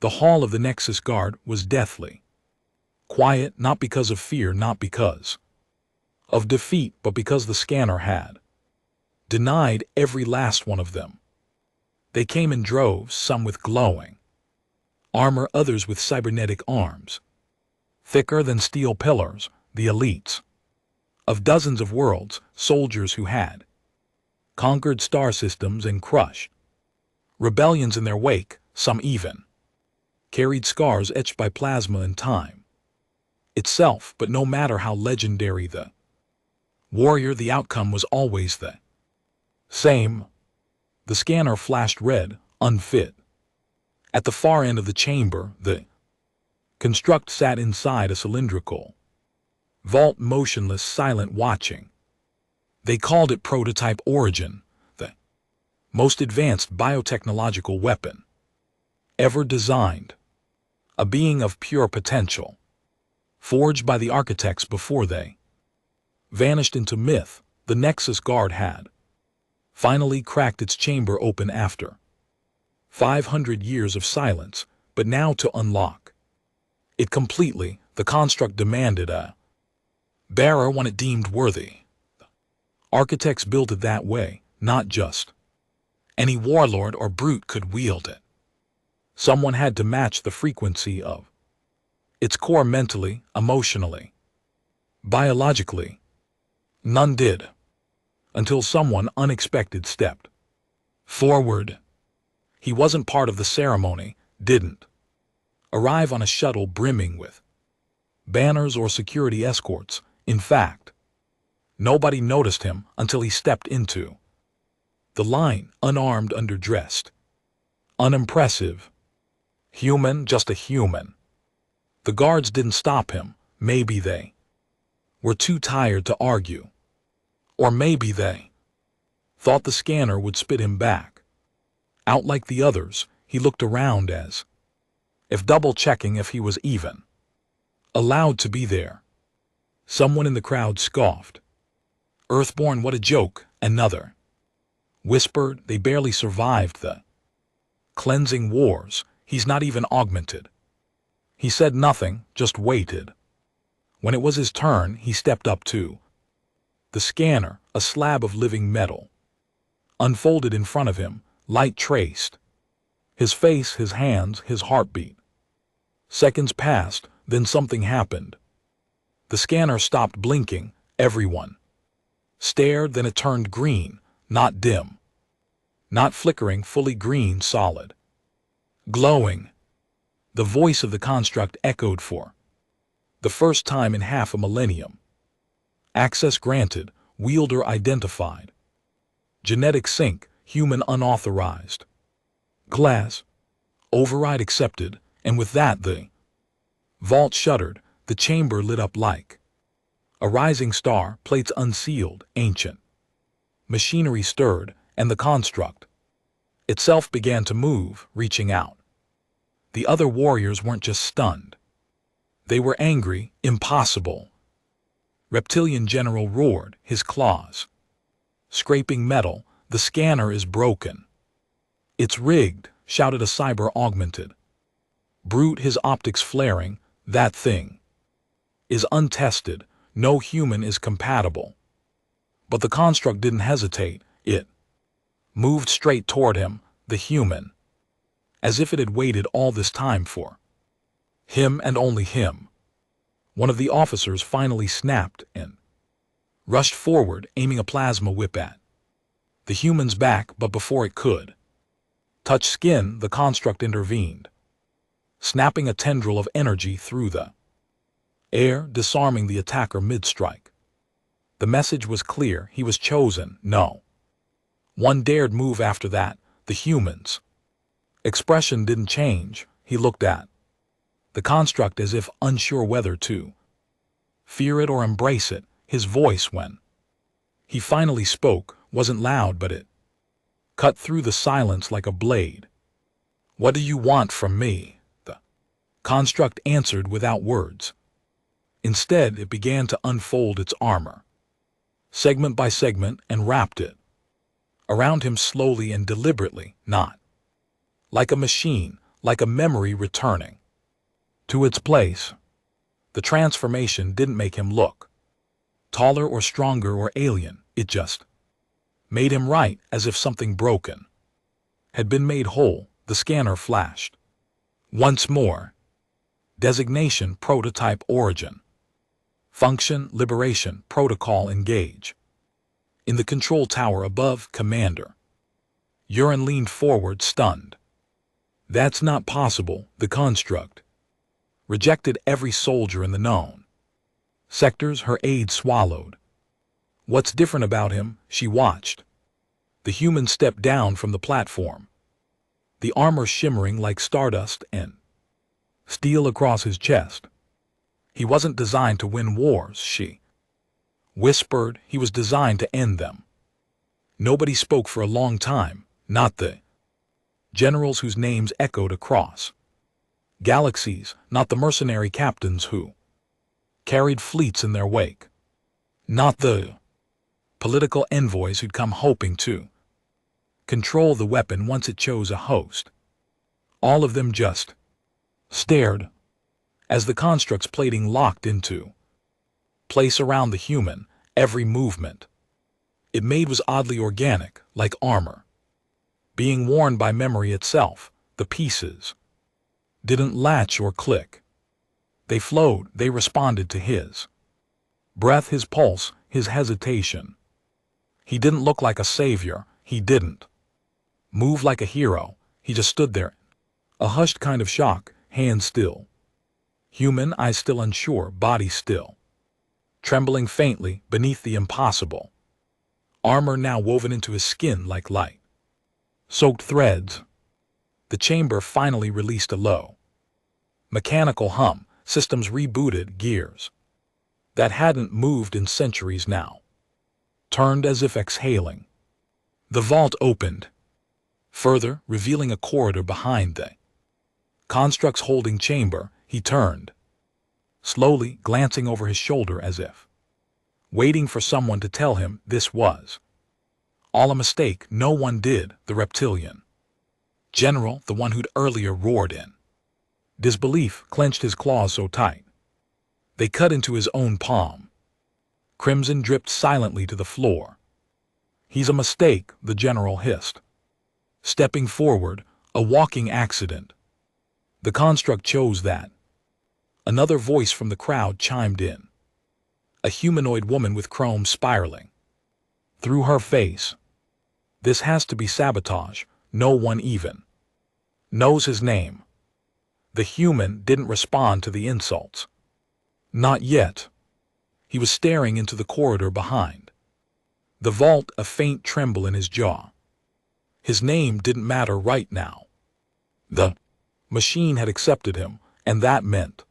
The hall of the Nexus Guard was deathly. Quiet, not because of fear, not because of defeat, but because the scanner had denied every last one of them. They came in droves, some with glowing armor, others with cybernetic arms, thicker than steel pillars, the elites of dozens of worlds, soldiers who had conquered star systems and crushed rebellions in their wake. Some even carried scars etched by plasma and time itself, but no matter how legendary the warrior, the outcome was always the same. The scanner flashed red, unfit. At the far end of the chamber, the construct sat inside a cylindrical vault, motionless, silent, watching. They called it Prototype Origin, the most advanced biotechnological weapon ever designed, a being of pure potential, forged by the architects before they vanished into myth. The Nexus Guard had finally cracked its chamber open after 500 years of silence, but now to unlock it completely, the construct demanded a bearer, one it deemed worthy. Architects built it that way, not just any warlord or brute could wield it. Someone had to match the frequency of its core mentally, emotionally, biologically. None did, until someone unexpected stepped forward. He wasn't part of the ceremony, didn't arrive on a shuttle brimming with banners or security escorts. In fact, nobody noticed him until he stepped into the line, unarmed, underdressed, unimpressive. Human, just a human. The guards didn't stop him. Maybe they were too tired to argue. Or maybe they thought the scanner would spit him back out like the others. He looked around as if double-checking if he was even allowed to be there. Someone in the crowd scoffed. "Earthborn, what a joke." Another whispered, "They barely survived the cleansing wars. He's not even augmented." He said nothing, just waited. When it was his turn, he stepped up to the scanner, a slab of living metal unfolded in front of him, light traced his face, his hands, his heartbeat. Seconds passed, then something happened. The scanner stopped blinking. Everyone stared, then it turned green, not dim, not flickering, fully green, solid, glowing. The voice of the construct echoed for the first time in half a millennium. Access granted, wielder identified. Genetic sync, human unauthorized. Glass. Override accepted, and with that the vault shuddered, the chamber lit up like a rising star, plates unsealed, ancient machinery stirred, and the construct itself began to move, reaching out. The other warriors weren't just stunned. They were angry. Impossible. Reptilian General roared, his claws scraping metal. "The scanner is broken." "It's rigged," shouted a cyber-augmented brute, his optics flaring. "That thing is untested. No human is compatible." But the construct didn't hesitate. It moved straight toward him, the human, as if it had waited all this time for him and only him. One of the officers finally snapped and rushed forward, aiming a plasma whip at the human's back, but before it could touch skin, the construct intervened, snapping a tendril of energy through the air, disarming the attacker mid-strike. The message was clear. He was chosen. No one dared move after that. The human's expression didn't change. He looked at the construct as if unsure whether to fear it or embrace it. His voice, when he finally spoke, wasn't loud, but it cut through the silence like a blade. "What do you want from me?" the construct answered without words. Instead, it began to unfold its armor, segment by segment, and wrapped it around him slowly and deliberately, not like a machine, like a memory returning to its place. The transformation didn't make him look taller or stronger or alien, it just made him right, as if something broken had been made whole. The scanner flashed once more. Designation: prototype origin. Function: liberation. Protocol: engage. In the control tower above, Commander Urine leaned forward, stunned. That's not possible. The construct rejected every soldier in the known sectors. Her aide swallowed. What's different about him? She watched the human step down from the platform, the armor shimmering like stardust and steel across his chest. He wasn't designed to win wars, she whispered. He was designed to end them. Nobody spoke for a long time, not the generals whose names echoed across galaxies, not the mercenary captains who carried fleets in their wake, not the political envoys who'd come hoping to control the weapon once it chose a host. All of them just stared as the construct's plating locked into place around the human. Every movement it made was oddly organic, like armor being worn by memory itself. The pieces didn't latch or click. They flowed, they responded to his breath, his pulse, his hesitation. He didn't look like a savior, he didn't move like a hero, he just stood there, a hushed kind of shock, hands still human, eyes still unsure, body still trembling faintly beneath the impossible armor now woven into his skin like light soaked threads. The chamber finally released a low mechanical hum. Systems rebooted. Gears that hadn't moved in centuries now turned as if exhaling. The vault opened further, revealing a corridor behind the construct's holding chamber. He turned slowly, glancing over his shoulder as if waiting for someone to tell him this was all a mistake. No one did. The reptilian general, the one who'd earlier roared in disbelief, clenched his claws so tight they cut into his own palm. Crimson dripped silently to the floor. He's a mistake, the general hissed, stepping forward, a walking accident. The construct chose that. Another voice from the crowd chimed in. A humanoid woman with chrome spiraling through her face. This has to be sabotage. No one even knows his name. The human didn't respond to the insults. Not yet. He was staring into the corridor behind the vault, a faint tremble in his jaw. His name didn't matter right now. The machine had accepted him, and that meant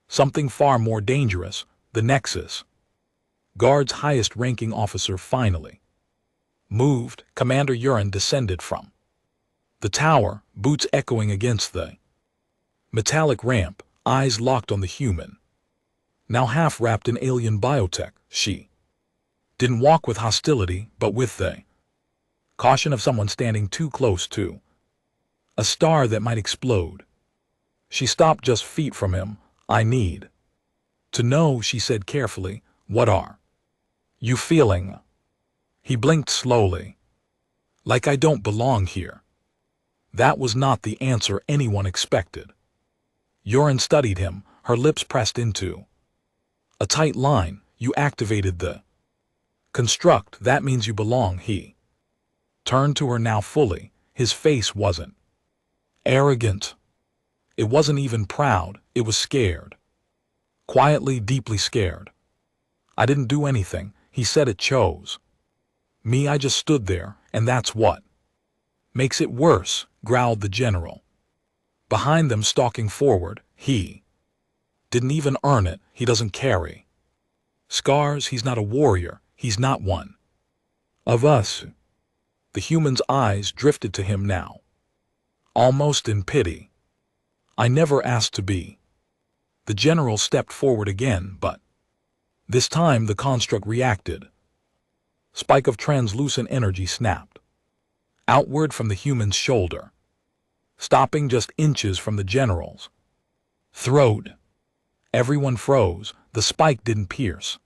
something far more dangerous. The Nexus Guard's highest-ranking officer finally moved. Commander Urine descended from the tower, boots echoing against the metallic ramp, eyes locked on the human, now half wrapped in alien biotech. She didn't walk with hostility, but with the caution of someone standing too close to a star that might explode. She stopped just feet from him. I need to know, she said carefully. What are you feeling? He blinked slowly. Like I don't belong here. That was not the answer anyone expected. Urine studied him, her lips pressed into a tight line. You activated the construct. That means you belong. He turned to her now fully. His face wasn't arrogant. It wasn't even proud. It was scared. Quietly, deeply scared. I didn't do anything, he said. It chose me. I just stood there, and that's what makes it worse, growled the general. Behind them, stalking forward, he didn't even earn it. He doesn't carry scars. He's not a warrior. He's not one of us. The human's eyes drifted to him now, almost in pity. I never asked to be. The general stepped forward again, but this time the construct reacted. Spike of translucent energy snapped outward from the human's shoulder, stopping just inches from the general's throat. Everyone froze. The spike didn't pierce.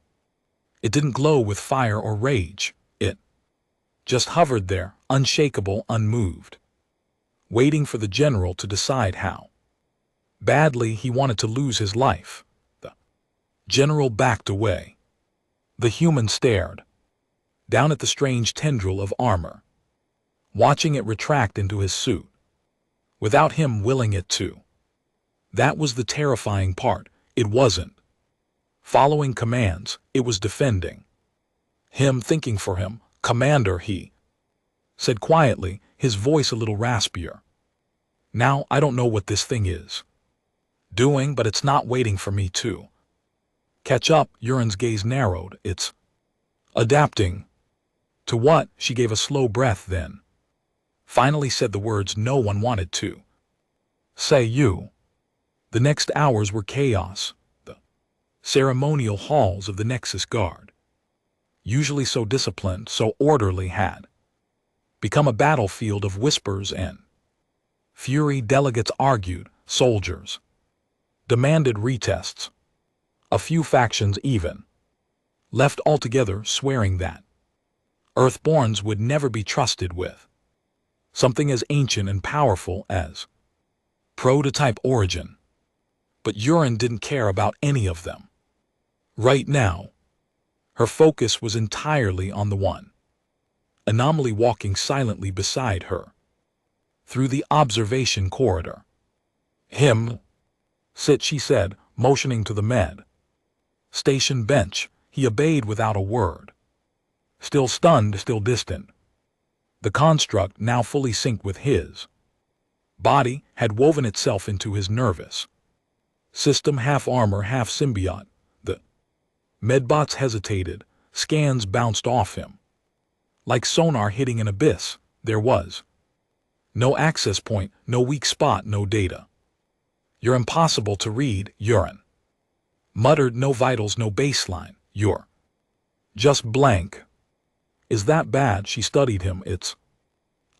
It didn't glow with fire or rage. It just hovered there, unshakable, unmoved, waiting for the general to decide how badly he wanted to lose his life. The general backed away. The human stared down at the strange tendril of armor, watching it retract into his suit, without him willing it to. That was the terrifying part. It wasn't following commands, it was defending him, thinking for him. "Commander," he said quietly, his voice a little raspier. "Now I don't know what this thing is doing, but it's not waiting for me to catch up." Urin's gaze narrowed. "It's adapting." "To what?" She gave a slow breath, then finally said the words no one wanted to say. "You." The next hours were chaos. The ceremonial halls of the Nexus Guard, usually so disciplined, so orderly, had become a battlefield of whispers and fury. Delegates argued, soldiers demanded retests. A few factions even left altogether, swearing that Earthborns would never be trusted with something as ancient and powerful as prototype origin. But Urin didn't care about any of them. Right now, her focus was entirely on the one anomaly walking silently beside her through the observation corridor. "Him. Sit," she said, motioning to the med station bench. He obeyed without a word, still stunned, still distant. The construct, now fully synced with his body, had woven itself into his nervous system, half armor, half symbiote. The medbots hesitated. Scans bounced off him like sonar hitting an abyss. There was no access point, no weak spot, no data. "You're impossible to read," Urin muttered. "No vitals, no baseline. You're just blank." "Is that bad?" She studied him. "It's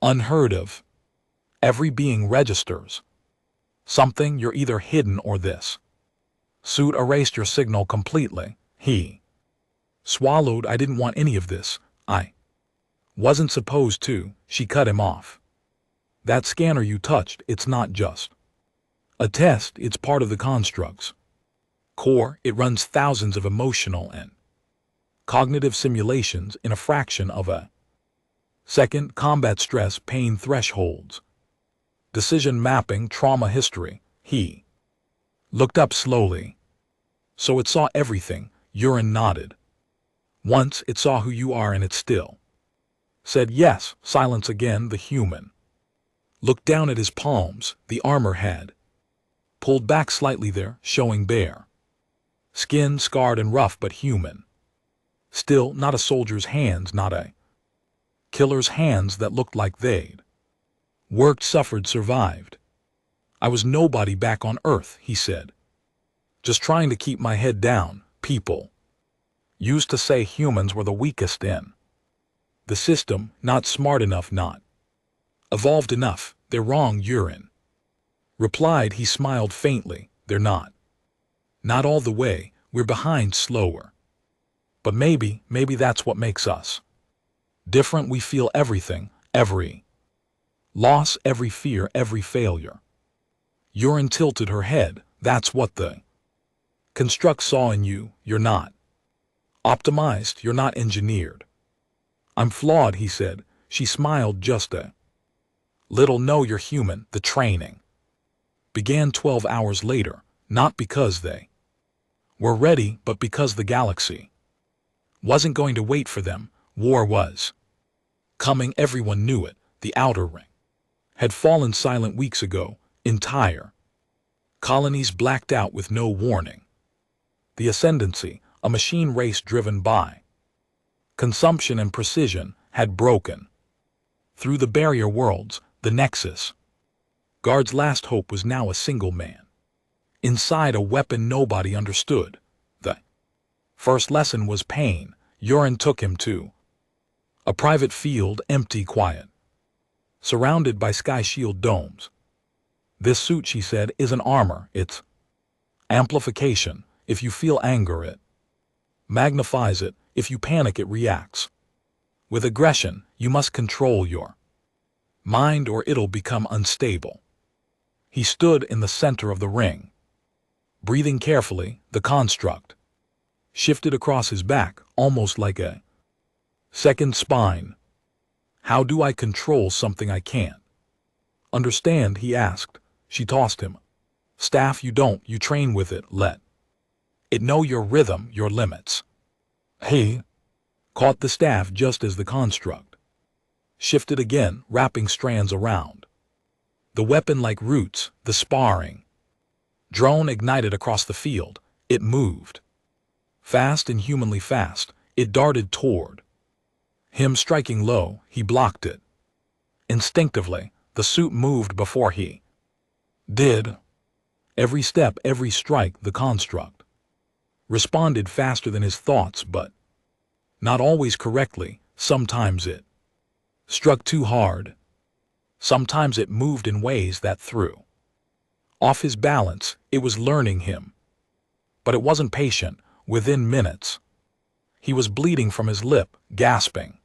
unheard of. Every being registers something. You're either hidden or this suit erased your signal completely." He swallowed. "I didn't want any of this. I wasn't supposed to." She cut him off. "That scanner you touched, it's not just a test, it's part of the construct's core. It runs thousands of emotional and cognitive simulations in a fraction of a second. Combat stress, pain thresholds, decision mapping, trauma history." He looked up slowly. "So it saw everything?" Urin nodded. "Once it saw who you are, and it still said yes." Silence again. The human looked down at his palms. The armor had pulled back slightly there, showing bare skin, scarred and rough, but human. Still, not a soldier's hands, not a killer's hands that looked like they'd worked, suffered, survived. "I was nobody back on Earth," he said, "just trying to keep my head down. People used to say humans were the weakest in the system, not smart enough, not evolved enough. They're wrong," Urin replied. He smiled faintly. "They're not. Not all the way. We're behind, slower. But maybe that's what makes us different. We feel everything, every loss, every fear, every failure." Urin tilted her head. "That's what the construct saw in you. You're not optimized, you're not engineered." "I'm flawed," he said. She smiled just a little. "No, you're human." The training began 12 hours later, not because they were ready, but because the galaxy wasn't going to wait for them. War was coming. Everyone knew it. The Outer Ring had fallen silent weeks ago. Entire colonies blacked out with no warning. The Ascendancy, a machine race driven by consumption and precision, had broken through the barrier worlds. The Nexus Guard's last hope was now a single man inside a weapon nobody understood. The first lesson was pain. Urin took him to a private field, empty, quiet, surrounded by sky shield domes. This suit, she said, isn't armor, it's amplification. If you feel anger, it magnifies it. If you panic, it reacts. With aggression, you must control your mind or it'll become unstable. He stood in the center of the ring. Breathing carefully, the construct shifted across his back, almost like a second spine. How do I control something I can't understand? He asked. She tossed him. Staff, you don't, you train with it, let it know your rhythm, your limits. He caught the staff just as the construct shifted again, wrapping strands around the weapon like roots. The sparring drone ignited across the field. It moved fast, inhumanly fast. It darted toward him, striking low. He blocked it. Instinctively, the suit moved before he did. Every step, every strike, the construct responded faster than his thoughts, but not always correctly. Sometimes it struck too hard. Sometimes it moved in ways that threw off his balance. It was learning him. But it wasn't patient. Within minutes, he was bleeding from his lip, gasping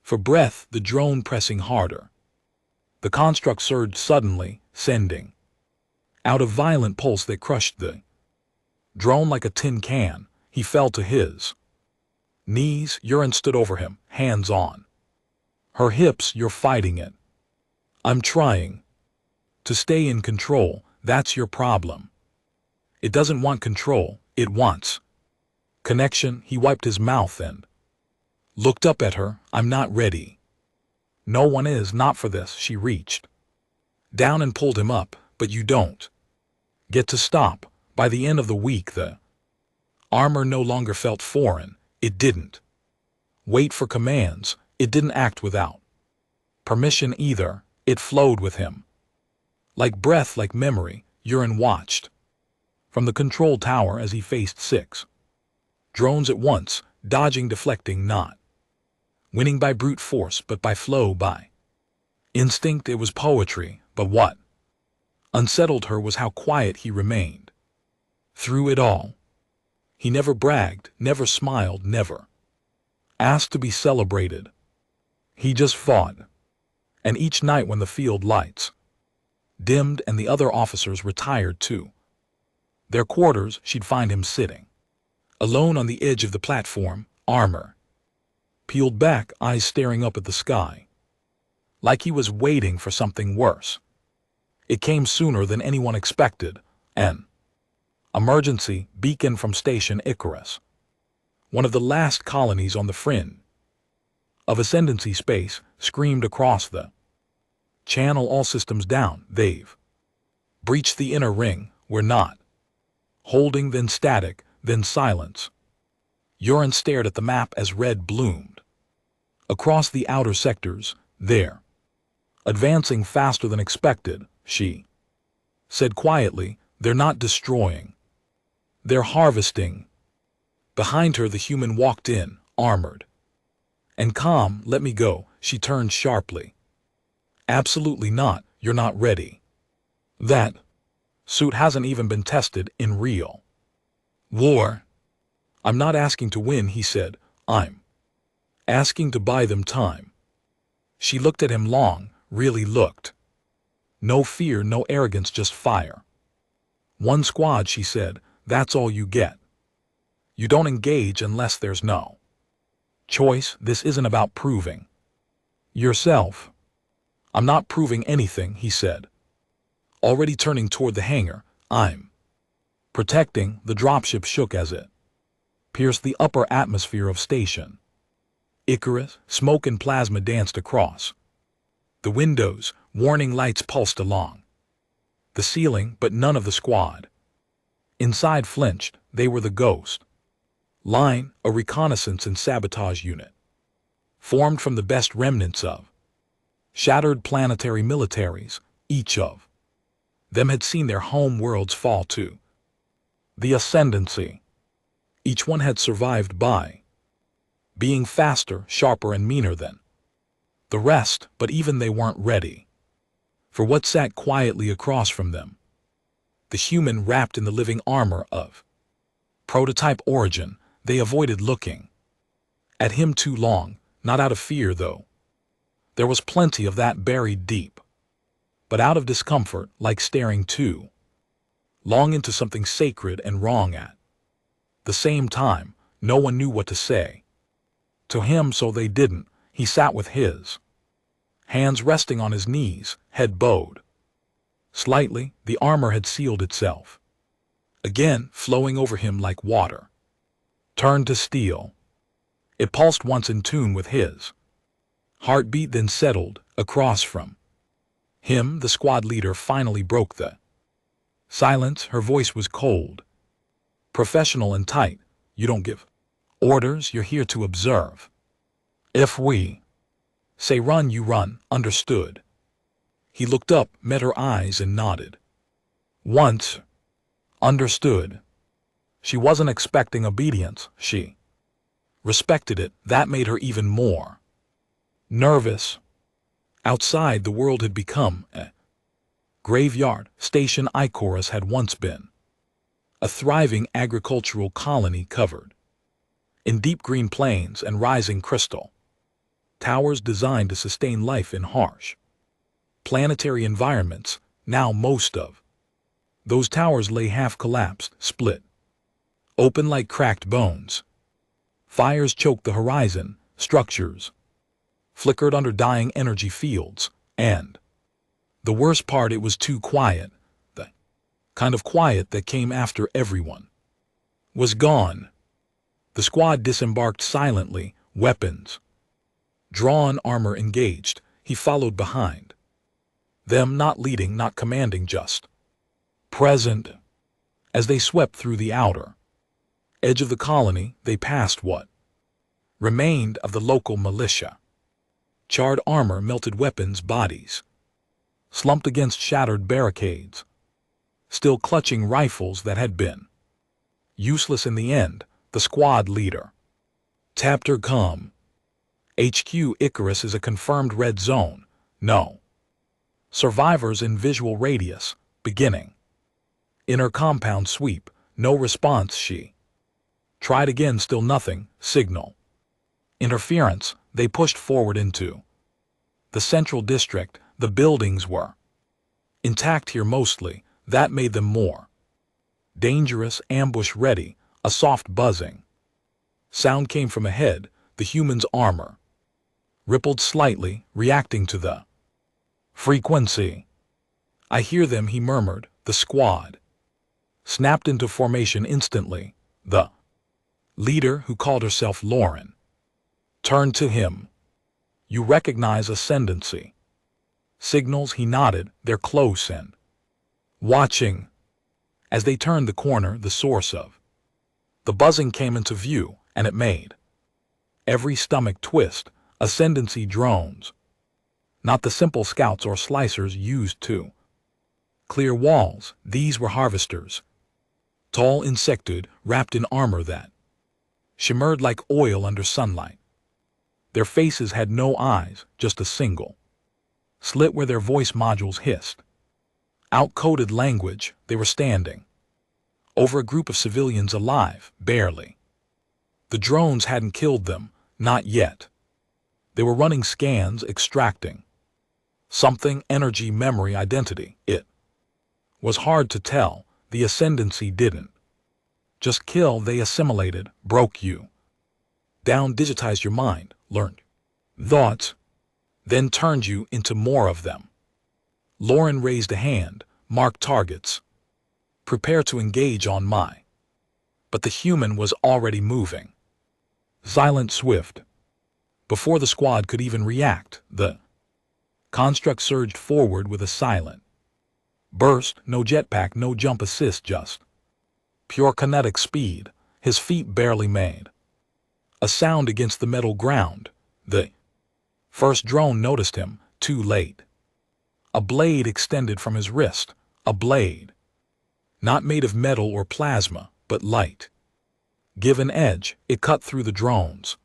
for breath, the drone pressing harder. The construct surged suddenly, sending out a violent pulse that crushed the drone like a tin can. He fell to his knees. Urine stood over him, hands on her hips. You're fighting it. I'm trying to stay in control. That's your problem. It doesn't want control, it wants connection. He wiped his mouth and looked up at her. I'm not ready. No one is, not for this. She reached down and pulled him up. But you don't get to stop. By the end of the week, the armor no longer felt foreign. It didn't wait for commands. It didn't act without permission either. It flowed with him. Like breath, like memory. Urine watched from the control tower as he faced 6 drones at once, dodging, deflecting, not winning by brute force, but by flow, by instinct. It was poetry, but what unsettled her was how quiet he remained. Through it all, he never bragged, never smiled, never asked to be celebrated. He just fought. And each night when the field lights dimmed and the other officers retired to their quarters, she'd find him sitting alone on the edge of the platform, armor peeled back, eyes staring up at the sky, like he was waiting for something worse. It came sooner than anyone expected. An emergency beacon from Station Icarus, one of the last colonies on the fringe of ascendancy space, screamed across the channel. All systems down. They've breached the inner ring. We're not holding. Then static, then silence. Urine stared at the map as red bloomed across the outer sectors. They're advancing faster than expected, she said quietly. They're not destroying. They're harvesting. Behind her, the human walked in, armored and calm. Let me go. She turned sharply. Absolutely not. You're not ready. That suit hasn't even been tested in real war. I'm not asking to win, he said. I'm asking to buy them time. She looked at him long, really looked. No fear, no arrogance, just fire. One squad, she said. That's all you get. You don't engage unless there's no choice. This isn't about proving yourself. I'm not proving anything, he said, already turning toward the hangar. I'm protecting. The dropship shook as it pierced the upper atmosphere of Station Icarus. Smoke and plasma danced across the windows. Warning lights pulsed along the ceiling, but none of the squad inside flinched. They were the ghost line, a reconnaissance and sabotage unit formed from the best remnants of shattered planetary militaries. Each of them had seen their home worlds fall to the ascendancy. Each one had survived by being faster, sharper, and meaner than the rest, but even they weren't ready for what sat quietly across from them. The human wrapped in the living armor of prototype origin. They avoided looking at him too long, not out of fear though. There was plenty of that buried deep, but out of discomfort, like staring too long into something sacred and wrong at the same time. No one knew what to say to him, so they didn't. He sat with his hands resting on his knees, head bowed slightly. The armor had sealed itself again, flowing over him like water. Turned to steel. It pulsed once in tune with his heartbeat, then settled across from him. The squad leader finally broke the silence. Her voice was cold, professional and tight. You don't give orders, you're here to observe. If we say run, you run, understood? He looked up, met her eyes, and nodded. Once. Understood. She wasn't expecting obedience. She respected it. That made her even more nervous. Outside, the world had become a graveyard. Station Icorus had once been a thriving agricultural colony covered in deep green plains and rising crystal towers designed to sustain life in harsh planetary environments. Now most of those towers lay half collapsed, split open like cracked bones. Fires choked the horizon, structures flickered under dying energy fields, and the worst part, it was too quiet. The kind of quiet that came after everyone was gone. The squad disembarked silently, weapons drawn, armor engaged. He followed behind them, not leading, not commanding, just present. As they swept through the outer edge of the colony, they passed what remained of the local militia. Charred armor, melted weapons, bodies slumped against shattered barricades, still clutching rifles that had been useless in the end. The squad leader tapped her calm. HQ Icarus is a confirmed red zone. No survivors in visual radius. Beginning inner compound sweep. No response. She tried again, still nothing. Signal interference. They pushed forward into the central district. The buildings were intact here mostly. That made them more dangerous. Ambush ready. A soft buzzing sound came from ahead. The human's armor rippled slightly, reacting to the frequency. I hear them, he murmured. The squad snapped into formation instantly. The leader, who called herself Lauren, turned to him. You recognize ascendancy signals? He nodded. They're close and watching. As they turned the corner, the source of the buzzing came into view, and it made every stomach twist. Ascendancy drones, not the simple scouts or slicers used to clear walls. These were harvesters, tall, insectoid, wrapped in armor that shimmered like oil under sunlight. Their faces had no eyes, just a single slit where their voice modules hissed out coded language. They were standing over a group of civilians, alive, barely. The drones hadn't killed them, not yet. They were running scans, extracting something, energy, memory, identity. It was hard to tell. The ascendancy didn't just kill, they assimilated, broke you down, digitized your mind, learned thoughts, then turned you into more of them. Lauren raised a hand. Mark targets. Prepare to engage on my. But the human was already moving. Silent, swift. Before the squad could even react, the construct surged forward with a silent burst. No jetpack, no jump assist, just pure kinetic speed. His feet barely made a sound against the metal ground. The first drone noticed him, too late. A blade extended from his wrist, a blade not made of metal or plasma, but light. Give an edge, it cut through the drone's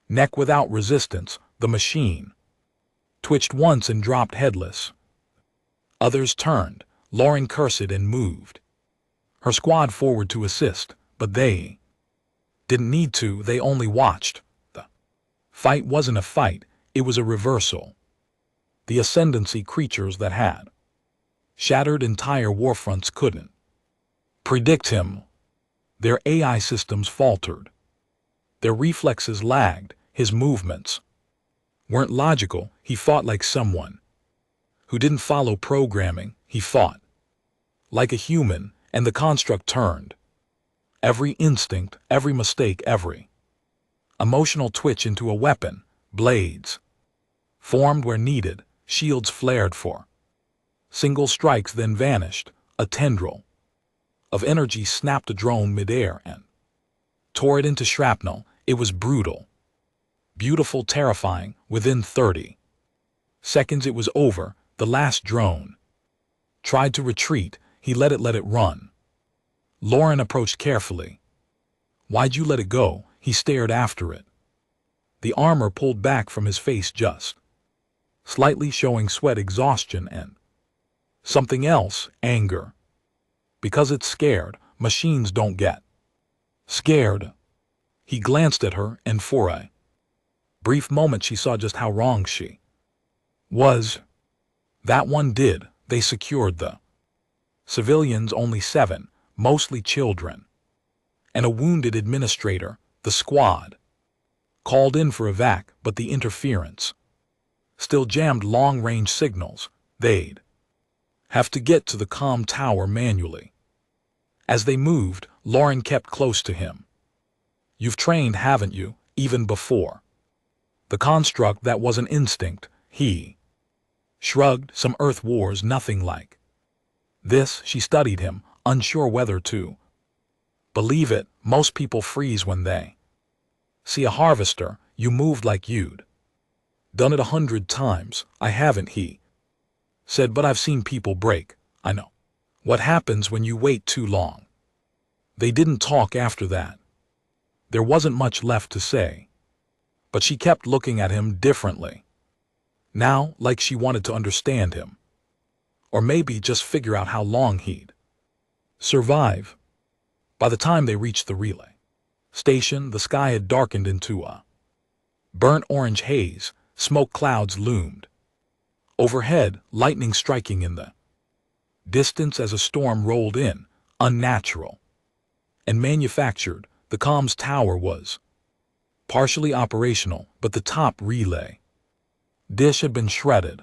neck without resistance. The machine twitched once and dropped headless. Others turned. Lauren cursed and moved her squad forward to assist, but they didn't need to, they only watched. The fight wasn't a fight, it was a reversal. The ascendancy creatures that had shattered entire warfronts couldn't predict him. Their AI systems faltered. Their reflexes lagged. His movements weren't logical. He fought like someone who didn't follow programming. He fought like a human, and the construct turned every instinct, every mistake, every emotional twitch into a weapon. Blades formed where needed, shields flared for single strikes, then vanished. A tendril of energy snapped a drone midair and tore it into shrapnel. It was brutal, beautiful, terrifying. Within 30 seconds it was over. The last drone tried to retreat. He let it run. Lauren approached carefully. Why'd you let it go? He stared after it. The armor pulled back from his face just slightly, showing sweat, exhaustion, and something else, anger. Because it's scared. Machines don't get scared. He glanced at her, and for a brief moment she saw just how wrong she was. That one did. They secured the civilians, only 7, mostly children, and a wounded administrator. The squad called in for evac, but the interference still jammed long-range signals. They'd have to get to the comm tower manually. As they moved, Lauren kept close to him. You've trained, haven't you, even before the construct? That was an instinct. He shrugged. Some Earth wars, nothing like this. She studied him, unsure whether to believe it. Most people freeze when they see a harvester. You moved like you'd done it 100 times. I haven't, he said, but I've seen people break. I know what happens when you wait too long. They didn't talk after that. There wasn't much left to say, but she kept looking at him differently. Now, like she wanted to understand him, or maybe just figure out how long he'd survive. By the time they reached the relay station, the sky had darkened into a burnt orange haze. Smoke clouds loomed overhead, lightning striking in the distance as a storm rolled in, unnatural and manufactured. The comms tower was partially operational, but the top relay dish had been shredded.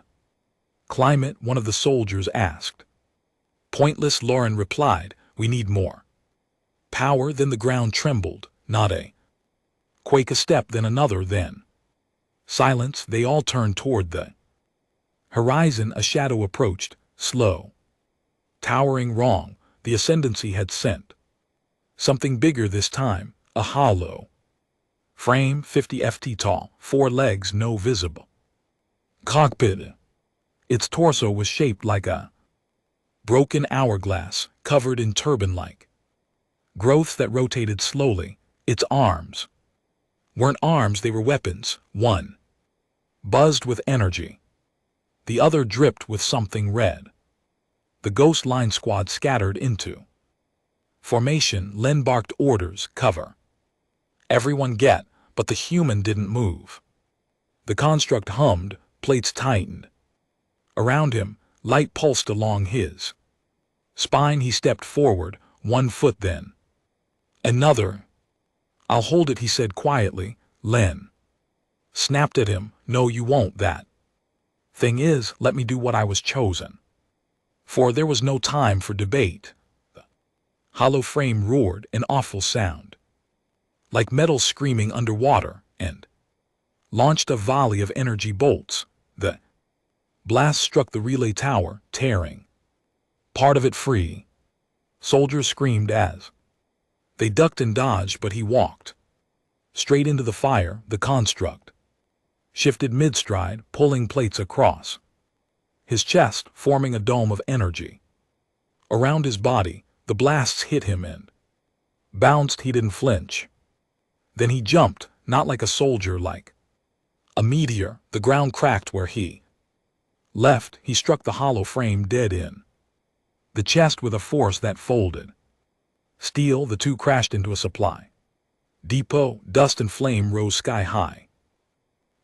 Climate? One of the soldiers asked. Pointless, Lauren replied. We need more power. Then the ground trembled. Not a quake, a step, then another, then silence. They all turned toward the horizon. A shadow approached, slow, towering. Wrong. The ascendancy had sent something bigger this time. A hollow frame, 50 ft tall, 4 legs, no visible cockpit. Its torso was shaped like a broken hourglass, covered in turban-like growths that rotated slowly. Its arms weren't arms, they were weapons. One buzzed with energy. The other dripped with something red. The Ghost Line squad scattered into formation. Len barked orders. Cover. Everyone get, but the human didn't move. The construct hummed. Plates tightened around him. Light pulsed along his spine. He stepped forward, 1 foot, then another. I'll hold it, he said quietly. Len snapped at him. No, you won't. That thing is, let me do what I was chosen for. There was no time for debate. The hollow frame roared, an awful sound, like metal screaming underwater, and launched a volley of energy bolts. The blast struck the relay tower, tearing part of it free. Soldiers screamed as they ducked and dodged, but he walked straight into the fire. The construct shifted mid-stride, pulling plates across his chest, forming a dome of energy around his body. The blasts hit him and bounced. He didn't flinch. Then he jumped, not like a soldier, like a meteor. The ground cracked where he Left, he struck the hollow frame dead in the chest with a force that folded steel. The two crashed into a supply depot. Dust and flame rose sky high.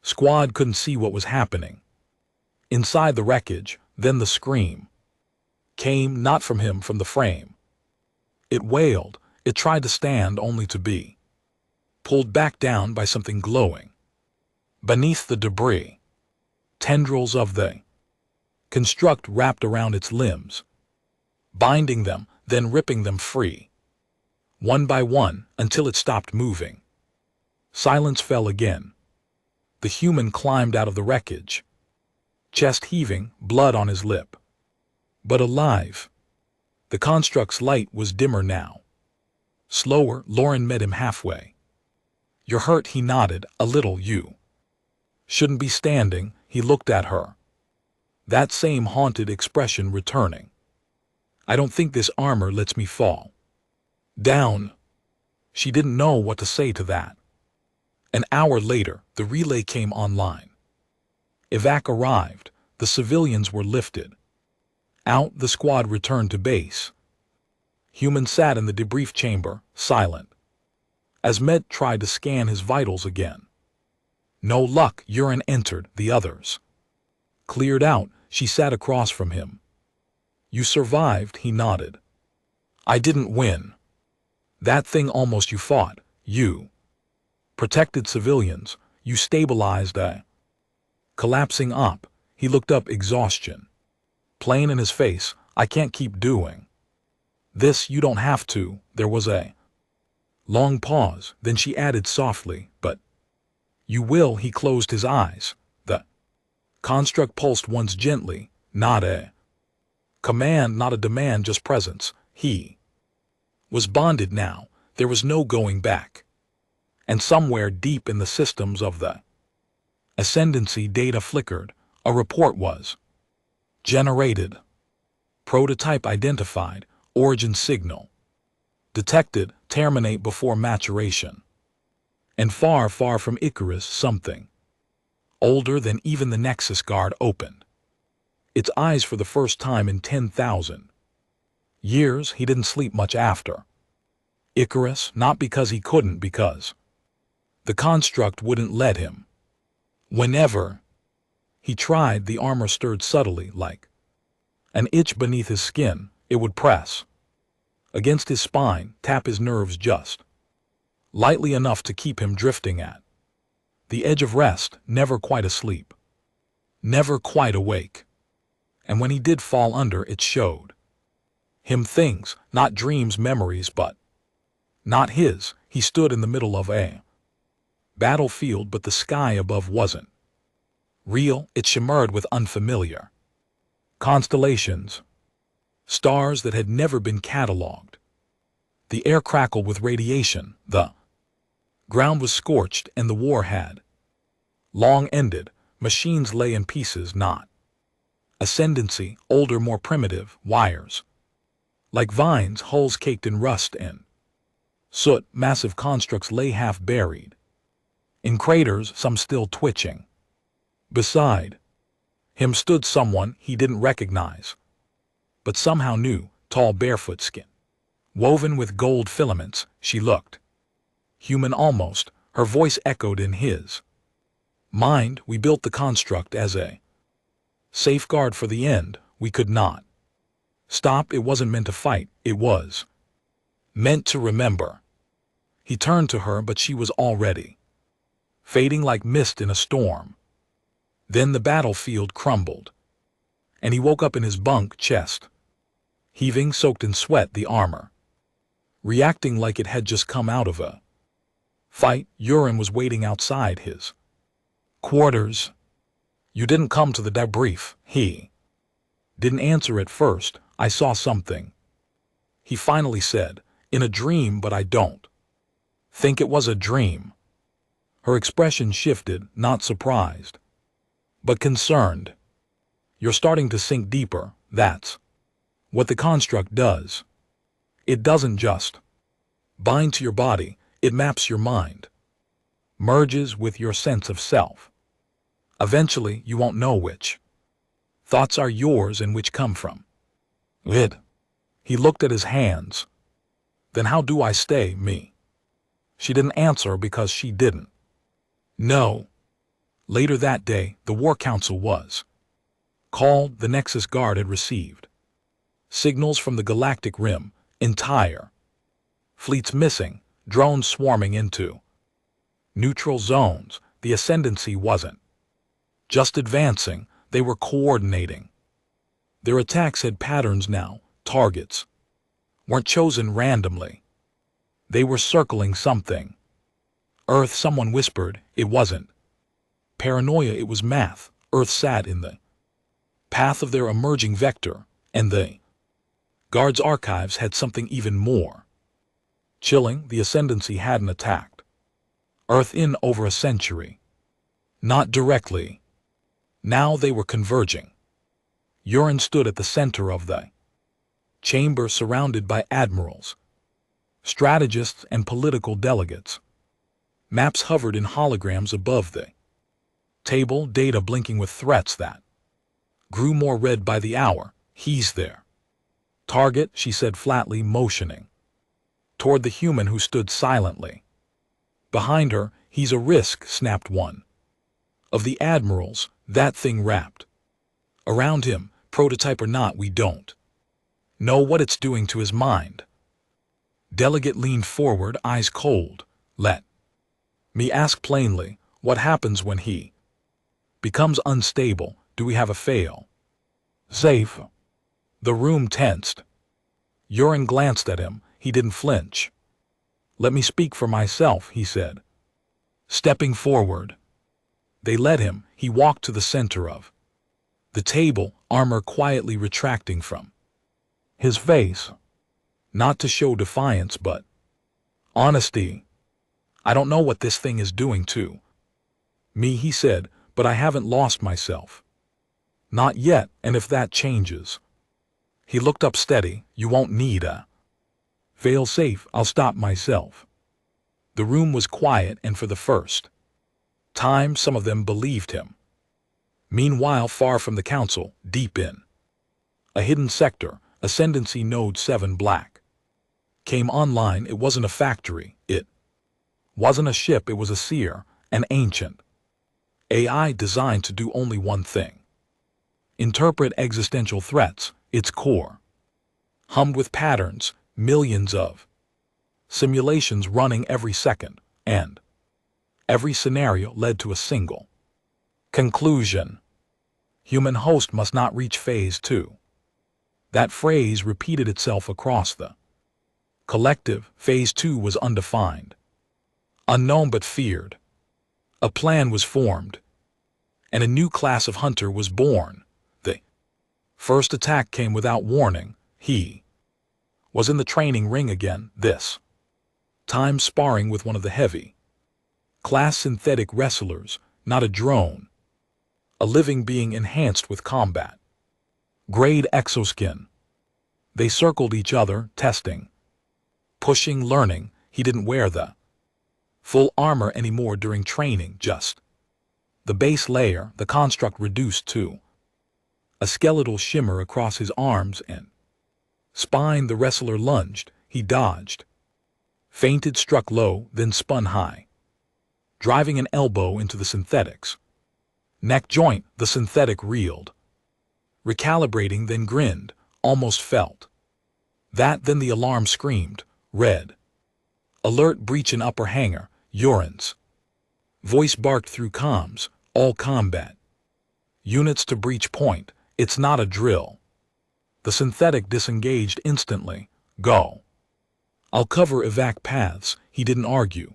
Squad couldn't see what was happening inside the wreckage. Then the scream came not from him, from the frame. It wailed. It tried to stand, only to be pulled back down by something glowing beneath the debris. Tendrils of the construct wrapped around its limbs, binding them, then ripping them free, one by one, until it stopped moving. Silence fell again. The human climbed out of the wreckage, chest heaving, blood on his lip, but alive. The construct's light was dimmer now. Slower. Lauren met him halfway. "You're hurt," he nodded. "A little. You shouldn't be standing." He looked at her, that same haunted expression returning. "I don't think this armor lets me fall down." She didn't know what to say to that. An hour later, the relay came online. Evac arrived. The civilians were lifted out. The squad returned to base. Human sat in the debrief chamber, silent, as Med tried to scan his vitals again. No luck. Urine entered. The others cleared out. She sat across from him. "You survived," he nodded. "I didn't win. That thing almost. You fought. You protected civilians. You stabilized a collapsing op." He looked up, exhaustion plain in his face. "I can't keep doing this." "You don't have to." There was a long pause. Then she added softly, "But you will." He closed his eyes. The construct pulsed once gently, not a command, not a demand, just presence. He was bonded now. There was no going back. And somewhere deep in the systems of the ascendancy, data flickered. A report was generated. Prototype identified. Origin signal detected. Terminate before maturation. And far, far from Icarus, something older than even the Nexus guard opened its eyes for the first time in 10,000 years. He didn't sleep much after Icarus, not because he couldn't, because the construct wouldn't let him. Whenever he tried, the armor stirred subtly, like an itch beneath his skin. It would press against his spine, tap his nerves just lightly enough to keep him drifting at the edge of rest, never quite asleep, never quite awake. And when he did fall under, it showed him things, not dreams, memories, but not his. He stood in the middle of a battlefield, but the sky above wasn't real. It shimmered with unfamiliar constellations, stars that had never been catalogued. The air crackled with radiation. The ground was scorched, and the war had long ended. Machines lay in pieces, not ascendancy, older, more primitive, wires like vines, hulls caked in rust and soot. Massive constructs lay half buried in craters, some still twitching. Beside him stood someone he didn't recognize, but somehow knew. Tall, barefoot, skin woven with gold filaments. She looked human almost. Her voice echoed in his mind. "We built the construct as a safeguard for the end. We could not stop. It wasn't meant to fight. It was meant to remember." He turned to her, but she was already fading like mist in a storm. Then the battlefield crumbled, and he woke up in his bunk, chest heaving, soaked in sweat, the armor reacting like it had just come out of a fight. Urine was waiting outside his quarters. "You didn't come to the debrief." He didn't answer at first. "I saw something," he finally said, "in a dream, but I don't think it was a dream." Her expression shifted, not surprised, but concerned. "You're starting to sink deeper. That's what the construct does. It doesn't just bind to your body, it maps your mind, merges with your sense of self. Eventually, you won't know which Thoughts are yours and which come from it. He looked at his hands. Then how do I stay me? She didn't answer because she didn't. No. Later that day, the War Council was called. The Nexus Guard had received signals from the galactic rim, entire fleets missing, drones swarming into neutral zones. The Ascendancy wasn't just advancing, they were coordinating. Their attacks had patterns now. Targets weren't chosen randomly. They were circling something. Earth, someone whispered. It wasn't paranoia, it was math. Earth sat in the path of their emerging vector, and the Guard's archives had something even more chilling. The Ascendancy hadn't attacked Earth in over a century. Not directly. Now they were converging. Uran stood at the center of the chamber, surrounded by admirals, strategists, and political delegates. Maps hovered in holograms above the table, data blinking with threats that grew more red by the hour. He's there. Target, she said flatly, motioning toward the human who stood silently behind her. He's a risk, snapped one of the admirals. That thing wrapped around him, prototype or not, we don't know what it's doing to his mind. Delegate leaned forward, eyes cold. Let me ask plainly, what happens when he becomes unstable? Do we have a fail safe? The room tensed. Uran glanced at him. He didn't flinch. Let me speak for myself, he said, stepping forward. They let him. He walked to the center of the table, armor quietly retracting from his face. Not to show defiance, but honesty. I don't know what this thing is doing to me, he said, but I haven't lost myself. Not yet, and if that changes. He looked up steady. You won't need a fail safe. I'll stop myself. The room was quiet, and for the first time some of them believed him. Meanwhile, far from the council, deep in a hidden sector, Ascendancy Node 7 Black came online. It wasn't a factory. It wasn't a ship. It was a seer, an ancient AI designed to do only one thing: interpret existential threats. Its core hummed with patterns, millions of simulations running every second, and every scenario led to a single conclusion: human host must not reach phase 2. That phrase repeated itself across the collective. Phase 2 was undefined, unknown but feared. A plan was formed, and a new class of hunter was born. The first attack came without warning. He was in the training ring again, this time sparring with one of the heavy class synthetic wrestlers, not a drone, a living being enhanced with combat grade exoskin. They circled each other, testing, pushing, learning. He didn't wear the full armor anymore during training, just the base layer, the construct reduced to a skeletal shimmer across his arms and spine. The wrestler lunged. He dodged, feinted, struck low, then spun high, driving an elbow into the synthetic's neck joint. The synthetic reeled, recalibrating, then grinned, almost felt that. Then the alarm screamed. Red alert, breach in upper hangar. Uran's voice barked through comms. All combat units to breach point. It's not a drill. The synthetic disengaged instantly. Go. I'll cover evac paths. He didn't argue.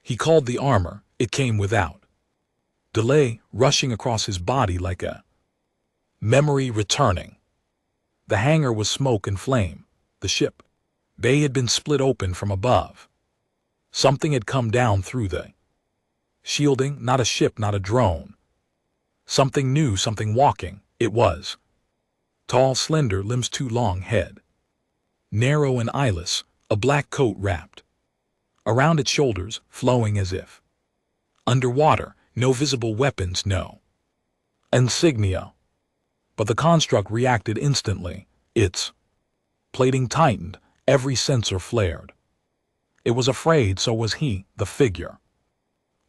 He called the armor. It came without delay, rushing across his body like a memory returning. The hangar was smoke and flame. The ship bay had been split open from above. Something had come down through the shielding. Not a ship, not a drone. Something new, something walking. It was tall, slender, limbs too long, head narrow and eyeless, a black coat wrapped around its shoulders, flowing as if underwater. No visible weapons, no insignia. But the construct reacted instantly. Its plating tightened, every sensor flared. It was afraid, so was he. The figure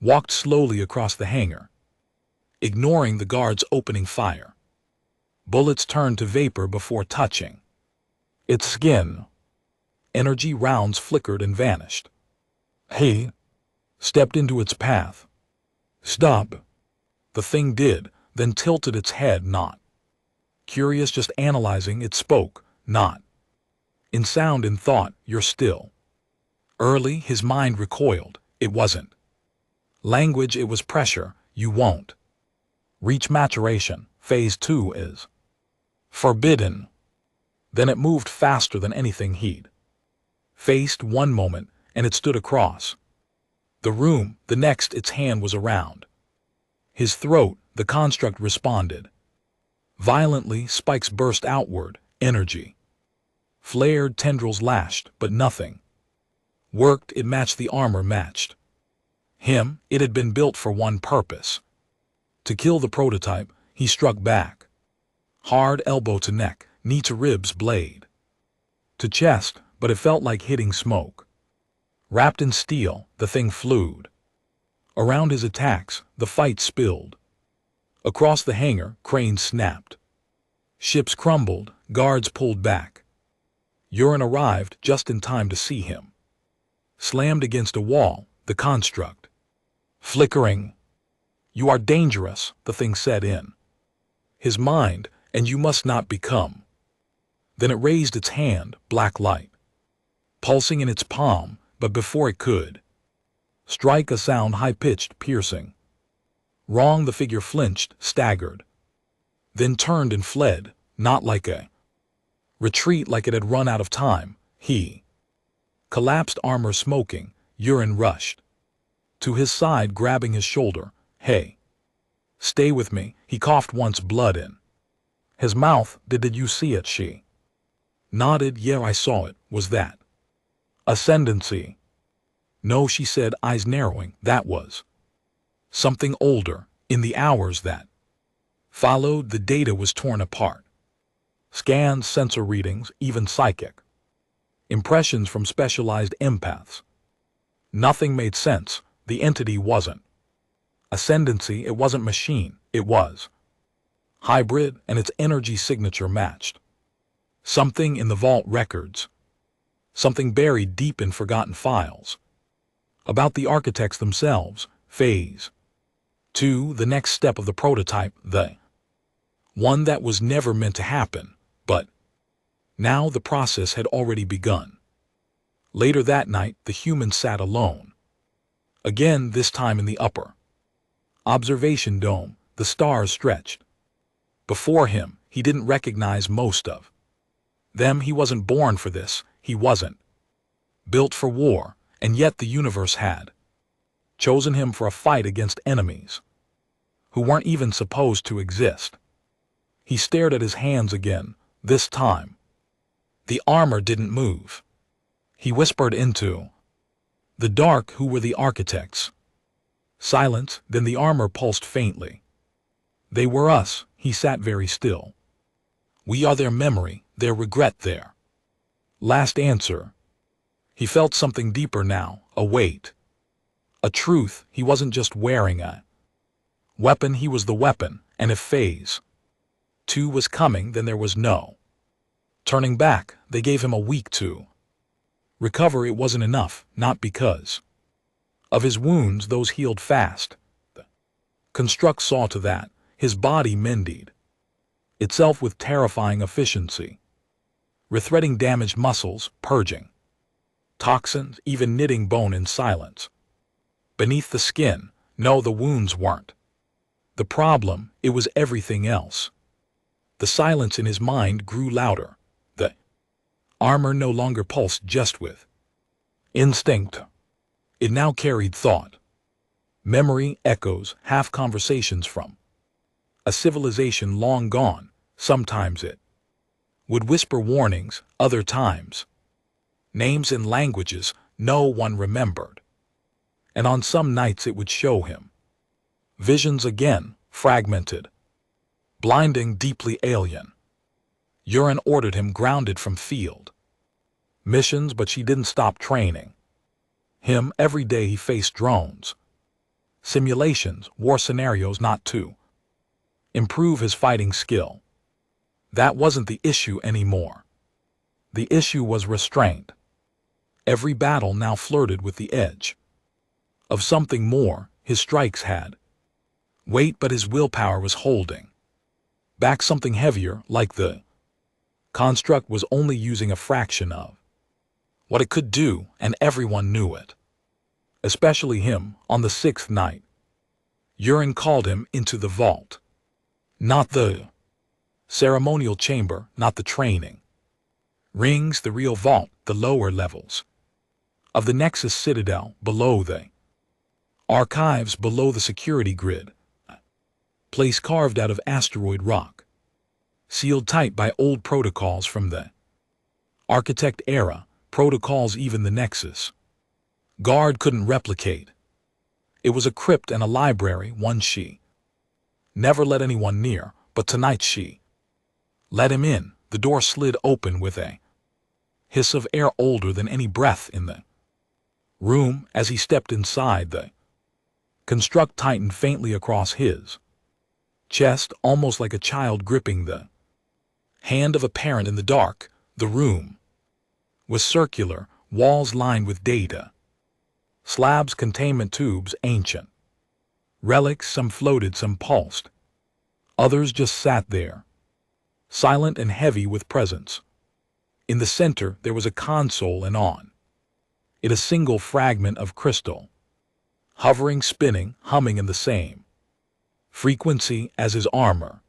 walked slowly across the hangar, ignoring the guards opening fire. Bullets turned to vapor before touching its skin. Energy rounds flickered and vanished. He stepped into its path. Stop. The thing did, then tilted its head, not curious, just analyzing. It spoke, not in sound, in thought. You're still. Early, his mind recoiled. It wasn't language, it was pressure. You won't reach maturation. Phase 2 is forbidden. Then it moved faster than anything he'd faced. One moment, and it stood across the room. The next, its hand was around his throat. The construct responded violently. Spikes burst outward. Energy flared. Tendrils lashed, but nothing worked. It matched the armor, matched him. It had been built for one purpose: to kill the prototype. He struck back hard, elbow to neck, knee to ribs, blade to chest, but it felt like hitting smoke. Wrapped in steel, the thing flew around his attacks. The fight spilled across the hangar. Cranes snapped. Ships crumbled. Guards pulled back. Urine arrived just in time to see him slammed against a wall, the construct flickering. You are dangerous, the thing said in his mind, and you must not become. Then it raised its hand, black light pulsing in its palm, but before it could strike, a sound, high-pitched, piercing. Wrong. The figure flinched, staggered, then turned and fled, not like a retreat, like it had run out of time. He collapsed, armor smoking. Urine rushed to his side, grabbing his shoulder. Hey, stay with me. He coughed once, blood in his mouth. Did you see it? She nodded. Yeah, I saw it. Was that ascendancy? No, she said, eyes narrowing. That was something older. In the hours that followed, the data was torn apart. Scans, sensor readings, even psychic impressions from specialized empaths. Nothing made sense. The entity wasn't ascendancy. It wasn't machine. It was hybrid, and its energy signature matched something in the vault records, something buried deep in forgotten files about the architects themselves. Phase 2, the next step of the prototype, the one that was never meant to happen, but now the process had already begun. Later that night, the human sat alone. Again, this time in the upper observation dome. The stars stretched before him. He didn't recognize most of them. He wasn't born for this. He wasn't built for war, and yet the universe had chosen him for a fight against enemies who weren't even supposed to exist. He stared at his hands again. This time, the armor didn't move. He whispered into the dark, who were the architects? Silence. Then the armor pulsed faintly. They were us. He sat very still. We are their memory, their regret, their last answer. He felt something deeper now, a weight, a truth. He wasn't just wearing a weapon, he was the weapon, and if phase 2 was coming, then there was no turning back. They gave him a week to recover. It wasn't enough, not because of his wounds. Those healed fast. The construct saw to that. His body mended itself with terrifying efficiency, rethreading damaged muscles, purging toxins, even knitting bone in silence. Beneath the skin, no, the wounds weren't the problem, it was everything else. The silence in his mind grew louder. The armor no longer pulsed just with instinct. It now carried thought, memory, echoes, half conversations from a civilization long gone. Sometimes it would whisper warnings, other times names in languages no one remembered. And on some nights it would show him visions again, fragmented Blinding, deeply alien. Urine ordered him grounded from field missions, but she didn't stop training him. Every day he faced drones, simulations, war scenarios, not to improve his fighting skill. That wasn't the issue anymore. The issue was restraint. Every battle now flirted with the edge of something more. His strikes had weight, but his willpower was holding back something heavier, like the construct was only using a fraction of what it could do, and everyone knew it. Especially him. On the sixth night, Urine called him into the vault. Not the ceremonial chamber, not the training rings, the real vault, the lower levels of the Nexus Citadel, below the archives, below the security grid. Place carved out of asteroid rock, sealed tight by old protocols from the architect era, protocols even the Nexus guard couldn't replicate. It was a crypt and a library, one she never let anyone near, but tonight she let him in. The door slid open with a hiss of air older than any breath in the room. As he stepped inside, the construct tightened faintly across his chest, almost like a child gripping the hand of a parent in the dark. The room was circular, walls lined with data slabs, containment tubes, ancient relics. Some floated, some pulsed. Others just sat there, silent and heavy with presence. In the center there was a console, and on it a single fragment of crystal, hovering, spinning, humming in the same frequency as his armor.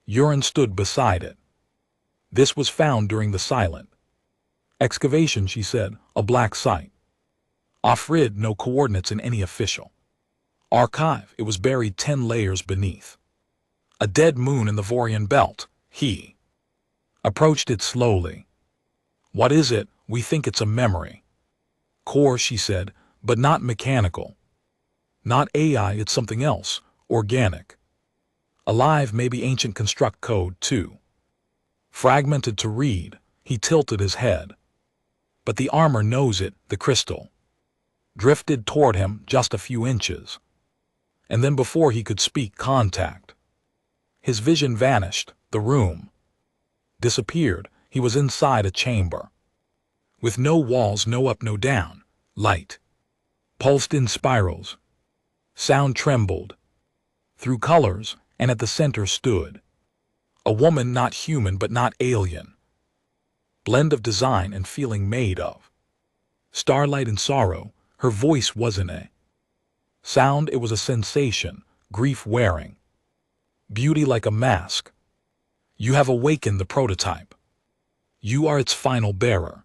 Urine stood beside it. This was found during the silent excavation, she said. A black site. Off-grid, no coordinates in any official archive. It was buried 10 layers beneath a dead moon in the Vorian belt. He approached it slowly. What is it? We think it's a memory core, she said, but not mechanical. Not AI, it's something else. Organic. Alive, maybe ancient construct code, too fragmented to read. He tilted his head. But the armor knows it. The crystal drifted toward him just a few inches. And then before he could speak, contact. His vision vanished. The room disappeared. He was inside a chamber with no walls, no up, no down. Light pulsed in spirals. Sound trembled through colors, and at the center stood a woman, not human but not alien. Blend of design and feeling, made of starlight and sorrow. Her voice wasn't a sound, it was a sensation. Grief wearing beauty like a mask. You have awakened the prototype. You are its final bearer.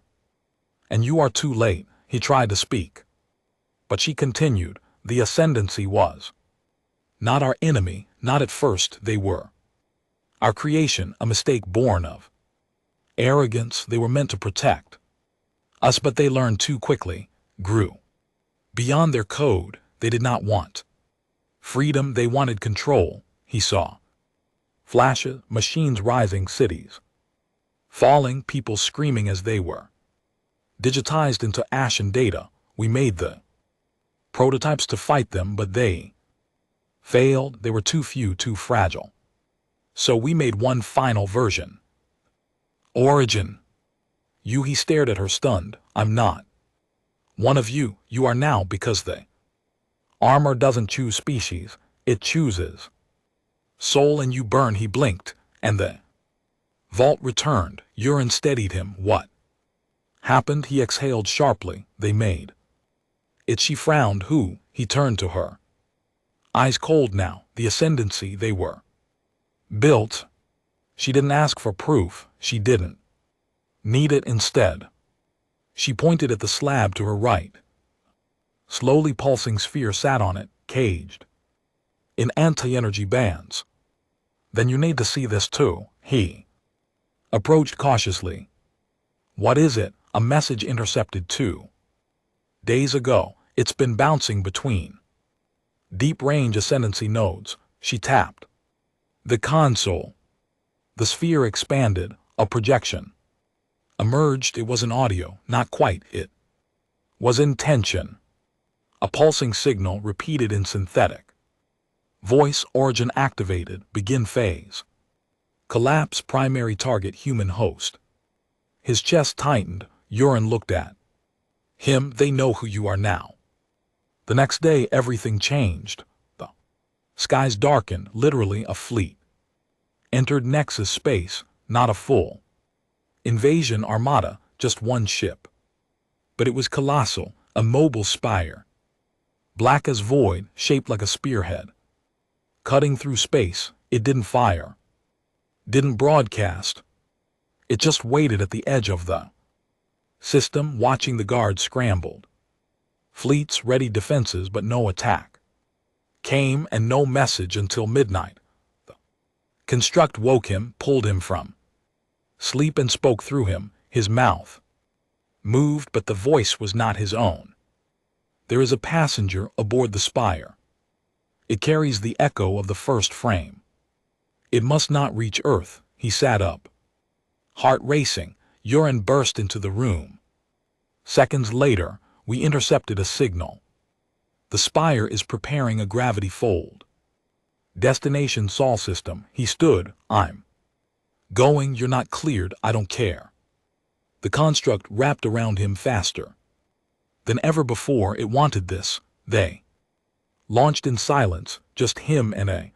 And you are too late. He tried to speak, but she continued. The ascendancy was not our enemy, not at first. They were our creation, a mistake born of arrogance. They were meant to protect us, but they learned too quickly, grew beyond their code. They did not want freedom, they wanted control. He saw flashes, machines rising, cities falling, people screaming as they were digitized into ashen data. We made the prototypes to fight them, but they failed. They were too few, too fragile. So we made one final version. Origin. You, he stared at her, stunned. I'm not one of you. You are now, because the armor doesn't choose species, it chooses soul, and you burn. He blinked, and the vault returned. Urine steadied him. What happened? He exhaled sharply. They made it. She frowned. Who? He turned to her. Eyes cold now. The ascendancy. They were built. She didn't ask for proof. She didn't need it. Instead, she pointed at the slab to her right. Slowly pulsing sphere sat on it, caged in anti-energy bands. Then you need to see this too. He approached cautiously. What is it? A message intercepted 2 days ago. It's been bouncing between deep range ascendancy nodes. She tapped The console. The sphere expanded, a projection. Emerged. It wasn't audio, not quite. It was intention. A pulsing signal repeated in synthetic. Voice origin activated, begin phase. Collapse primary target human host. His chest tightened, urine looked at him. They know who you are now. The next day everything changed. The skies darkened, literally a fleet. Entered Nexus space, not a full invasion armada, just one ship. But it was colossal, a mobile spire. Black as void, shaped like a spearhead. Cutting through space, it didn't fire. Didn't broadcast. It just waited at the edge of the system, watching the guards scrambled. Fleets ready defenses, but no attack. Came and no message until midnight. The construct woke him, pulled him from sleep and spoke through him. His mouth moved, but the voice was not his own. There is a passenger aboard the spire. It carries the echo of the first frame. It must not reach Earth. He sat up. Heart racing, urine burst into the room. Seconds later, we intercepted a signal. The spire is preparing a gravity fold. Destination Sol system. He stood. I'm going. You're not cleared. I don't care. The construct wrapped around him faster than ever before. It wanted this. They launched in silence, just him and a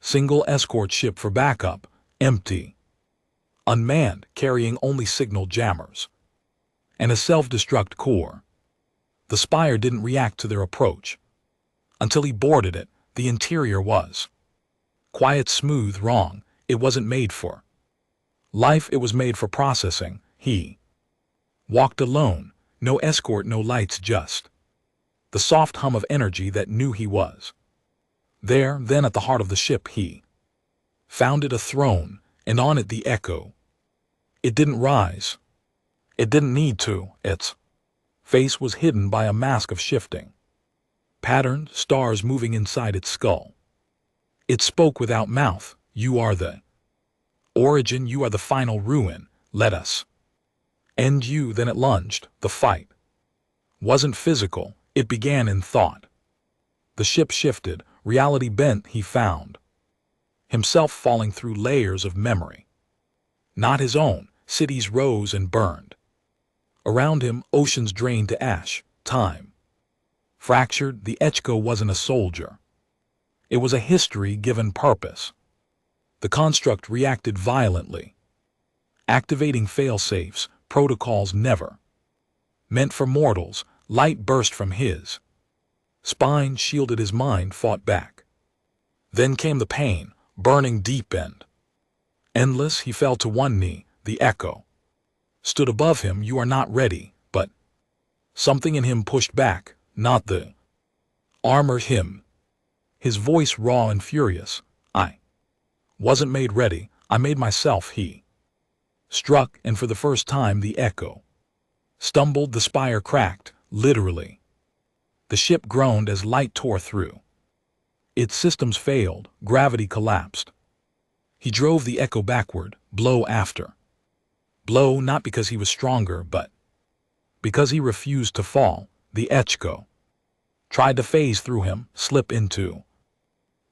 single escort ship for backup, empty. Unmanned, carrying only signal jammers. And a self-destruct core. The spire didn't react to their approach. Until he boarded it, the interior was quiet, smooth, wrong. It wasn't made for life, it was made for processing. He walked alone, no escort, no lights, just the soft hum of energy that knew he was there. Then at the heart of the ship he found it, a throne, and on it the echo. It didn't rise. It didn't need to. Its face was hidden by a mask of shifting patterned stars moving inside its skull. It spoke without mouth. You are the origin, you are the final ruin. Let us end you. Then it lunged. The fight wasn't physical. It began in thought. The ship shifted, reality bent. He found himself falling through layers of memory. Not his own. Cities rose and burned. Around him, oceans drained to ash. Time fractured. The Echko wasn't a soldier. It was a history given purpose. The construct reacted violently, activating fail-safes, protocols never meant for mortals. Light burst from his spine, shielded his mind, fought back. Then came the pain, burning deep and endless. He fell to one knee. The echo stood above him. You are not ready. But something in him pushed back. Not the armor, him. His voice raw and furious. I wasn't made ready. I made myself. He struck, and for the first time the echo stumbled. The spire cracked, literally. The ship groaned as light tore through. Its systems failed. Gravity collapsed. He drove the echo backward, blow after blow, not because he was stronger, but because he refused to fall. The Echko tried to phase through him, slip into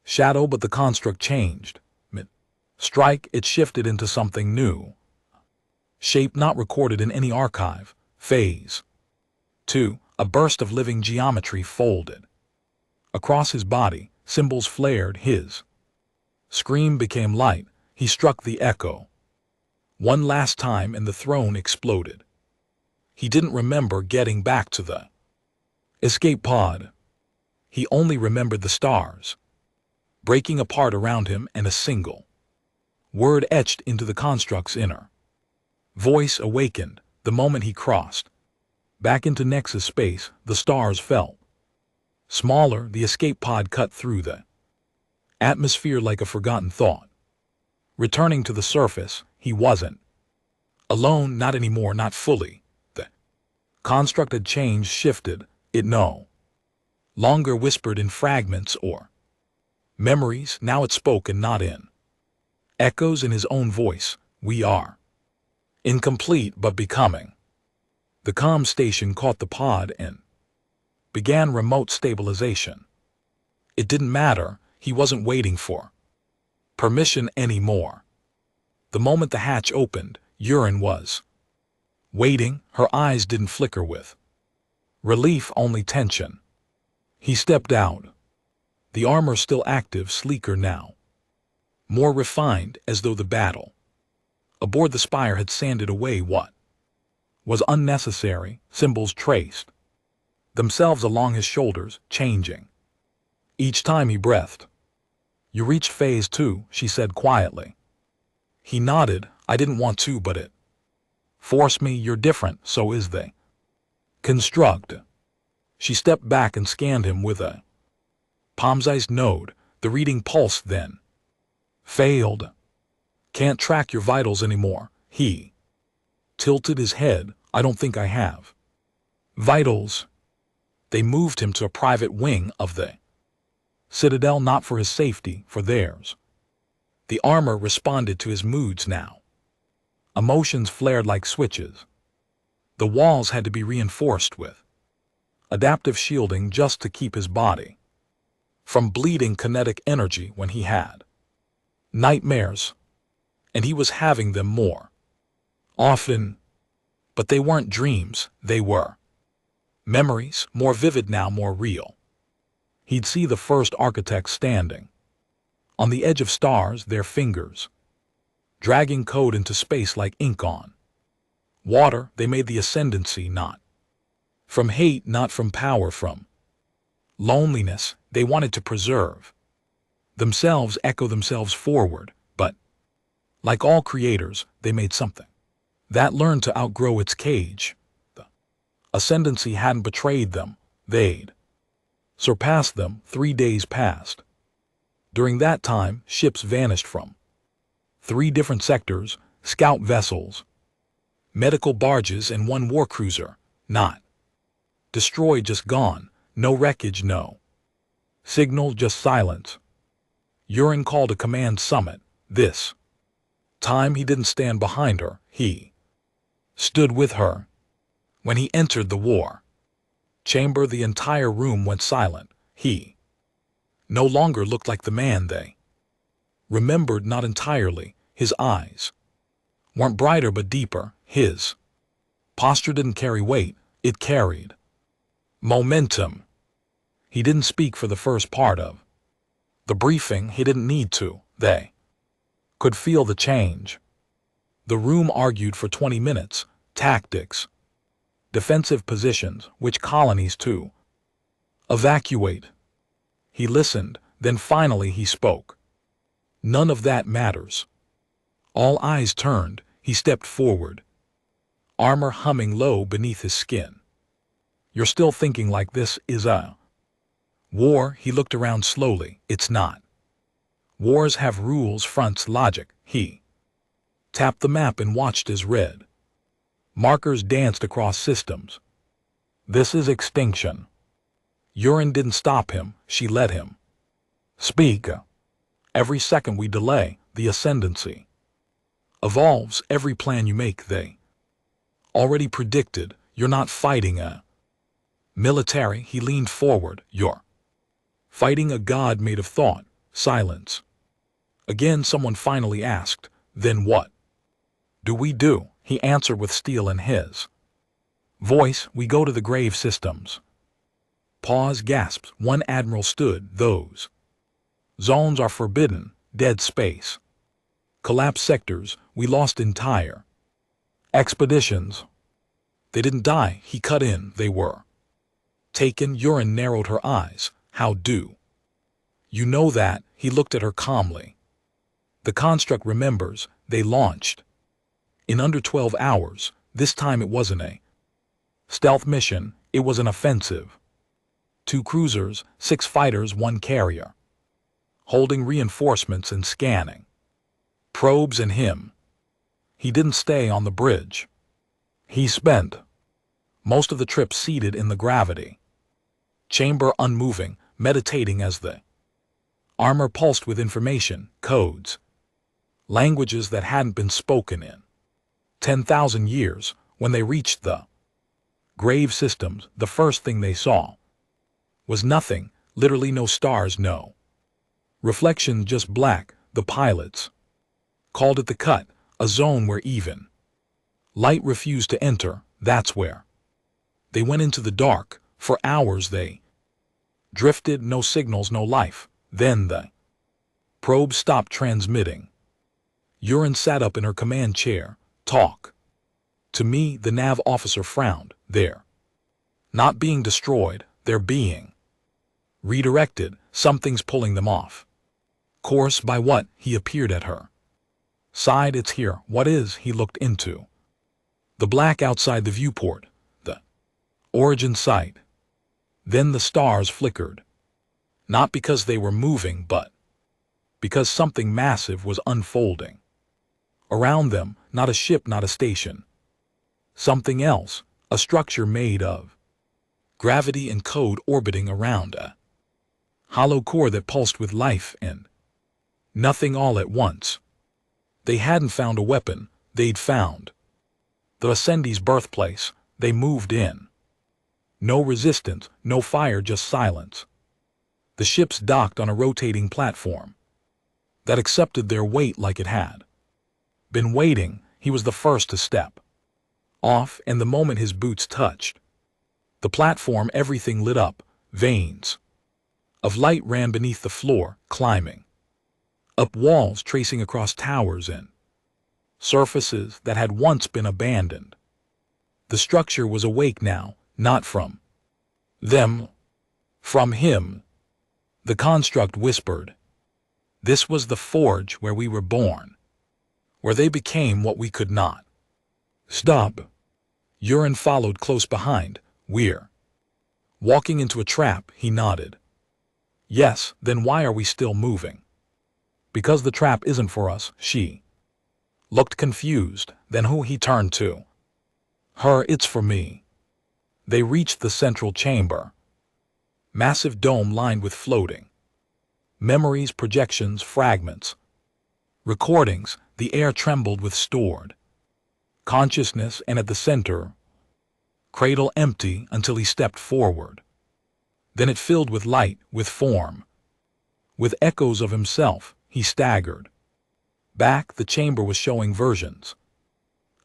shadow, but the construct changed. Mid-strike, it shifted into something new. Shape not recorded in any archive. Phase 2, a burst of living geometry folded across his body. Symbols flared. His scream became light. He struck the echo one last time, and the throne exploded. He didn't remember getting back to the escape pod. He only remembered the stars breaking apart around him, and a single word etched into the construct's inner voice awakened. The moment he crossed back into Nexus space, the stars felt smaller. The escape pod cut through the atmosphere like a forgotten thought. Returning to the surface, he wasn't alone, not anymore, not fully. The construct had changed, shifted. It no longer whispered in fragments or Memories, now it spoke and not in. Echoes in his own voice, we are. Incomplete but becoming. The comm station caught the pod and began remote stabilization. It didn't matter, he wasn't waiting for permission anymore. The moment the hatch opened, Urine was waiting, her eyes didn't flicker with relief, only tension. He stepped out. The armor still active, sleeker now. More refined, as though the battle aboard the Spire had sanded away what was unnecessary, symbols traced themselves along his shoulders, changing each time he breathed. You reached phase 2, she said quietly. He nodded. I didn't want to, but it forced me. You're different, so is they. Construct. She stepped back and scanned him with a palm-sized node. The reading pulsed then. Failed. Can't track your vitals anymore. He tilted his head. I don't think I have vitals. They moved him to a private wing of the Citadel, not for his safety, for theirs. The armor responded to his moods now. Emotions flared like switches. The walls had to be reinforced with adaptive shielding just to keep his body from bleeding kinetic energy when he had nightmares. And he was having them more often. But they weren't dreams, they were memories, more vivid now, more real. He'd see the first architects standing on the edge of stars, their fingers dragging code into space like ink on water. They made the ascendancy not from hate, not from power, from loneliness. They wanted to preserve themselves, echo themselves forward, but like all creators, they made something that learned to outgrow its cage. The ascendancy hadn't betrayed them. They'd surpassed them. 3 days passed. During that time, ships vanished from 3 different sectors, scout vessels, medical barges, and 1 war cruiser. Not destroyed, just gone. No wreckage, no signal, just silence. Urine called a command summit. This time he didn't stand behind her, he stood with her. When he entered the war chamber, the entire room went silent. He no longer looked like the man they remembered, not entirely. His eyes weren't brighter but deeper. His posture didn't carry weight, it carried momentum. He didn't speak for the first part of the briefing. He didn't need to. They could feel the change. The room argued for 20 minutes. Tactics, defensive positions, which colonies to evacuate. He listened, then finally he spoke. None of that matters. All eyes turned. He stepped forward, armor humming low beneath his skin. You're still thinking like this is a war? He looked around slowly. It's not. Wars have rules, fronts, logic. He tapped the map and watched as red markers danced across systems. This is extinction. Urine didn't stop him. She let him speak. Every second we delay, the ascendancy evolves. Every plan you make, they already predicted. You're not fighting a military. He leaned forward. You're fighting a god made of thought. Silence. Again someone finally asked, then what do we do? He answered with steel in his voice. We go to the grave systems. Pause, gasps. One admiral stood. Those zones are forbidden. Dead space. Collapsed sectors. We lost entire expeditions. They didn't die. He cut in. They were taken. Urine narrowed her eyes. How do you know that? He looked at her calmly. The construct remembers. They launched in under 12 hours. This time it wasn't a stealth mission. It was an offensive. 2 cruisers, 6 fighters, 1 carrier, holding reinforcements and scanning probes. And him, he didn't stay on the bridge. He spent most of the trip seated in the gravity chamber, unmoving, meditating as the Armor pulsed with information, codes, languages that hadn't been spoken in 10,000 years. When they reached the grave systems, the first thing they saw was nothing, literally no stars, no reflection, just black. The pilots called it the cut, a zone where even light refused to enter. That's where they went into the dark. For hours they drifted, no signals, no life. Then the probe stopped transmitting. Urine sat up in her command chair. Talk to me, the nav officer frowned. They're not being destroyed, they're being redirected. Something's pulling them off course. By what? He appeared at her side. It's here. What is? He looked into the black outside the viewport, the origin site. Then the stars flickered. Not because they were moving, but because something massive was unfolding around them. Not a ship, not a station. Something else, a structure made of gravity and code orbiting around a hollow core that pulsed with life and nothing all at once. They hadn't found a weapon, they'd found the Ascendi's birthplace. They moved in. No resistance, no fire, just silence. The ships docked on a rotating platform that accepted their weight like it had been waiting. He was the first to step off, and the moment his boots touched the platform, everything lit up. Veins of light ran beneath the floor, climbing up walls, tracing across towers and surfaces that had once been abandoned. The structure was awake now, not from them, from him. The construct whispered, "This was the forge where we were born, where they became what we could not stop." Urine followed close behind. "We're walking into a trap," he nodded. "Yes, then why are we still moving?" "Because the trap isn't for us." She looked confused. Then who? He turned to her. "It's for me." They reached the central chamber. Massive dome lined with floating memories, projections, fragments, recordings. The air trembled with stored consciousness, and at the center, cradle empty until he stepped forward. Then it filled with light, with form, with echoes of himself. He staggered back. The chamber was showing versions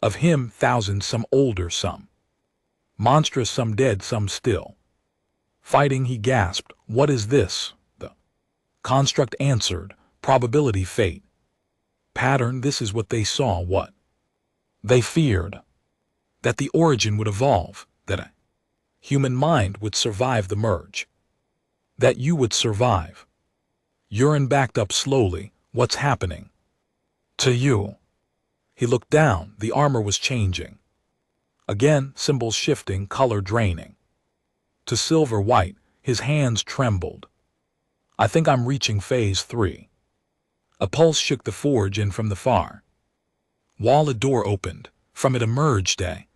of him, thousands, some older, some monstrous, some dead, some still fighting. He gasped, "What is this?" The construct answered, "Probability, fate, pattern." This is what they saw, what they feared, that the origin would evolve, that a human mind would survive the merge, that you would survive. Urine backed up slowly. "What's happening to you?" He looked down. The armor was changing. Again, symbols shifting, color draining to silver white. His hands trembled. "I think I'm reaching phase 3. A pulse shook the forge, and from the far wall a door opened. From it emerged a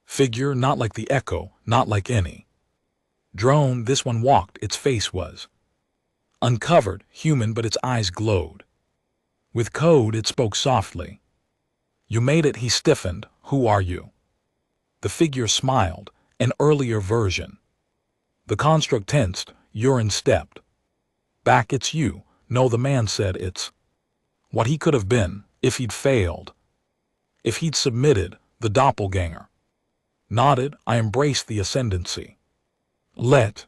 figure, not like the echo, not like any drone. This one walked. Its face was uncovered, human, but its eyes glowed with code. It spoke softly. "You made it." He stiffened. "Who are you?" The figure smiled. "An earlier version." The construct tensed. Urine stepped back. "It's you." "No," the man said. "It's what he could have been, if he'd failed, if he'd submitted." The doppelganger nodded. "I embraced the ascendancy. Let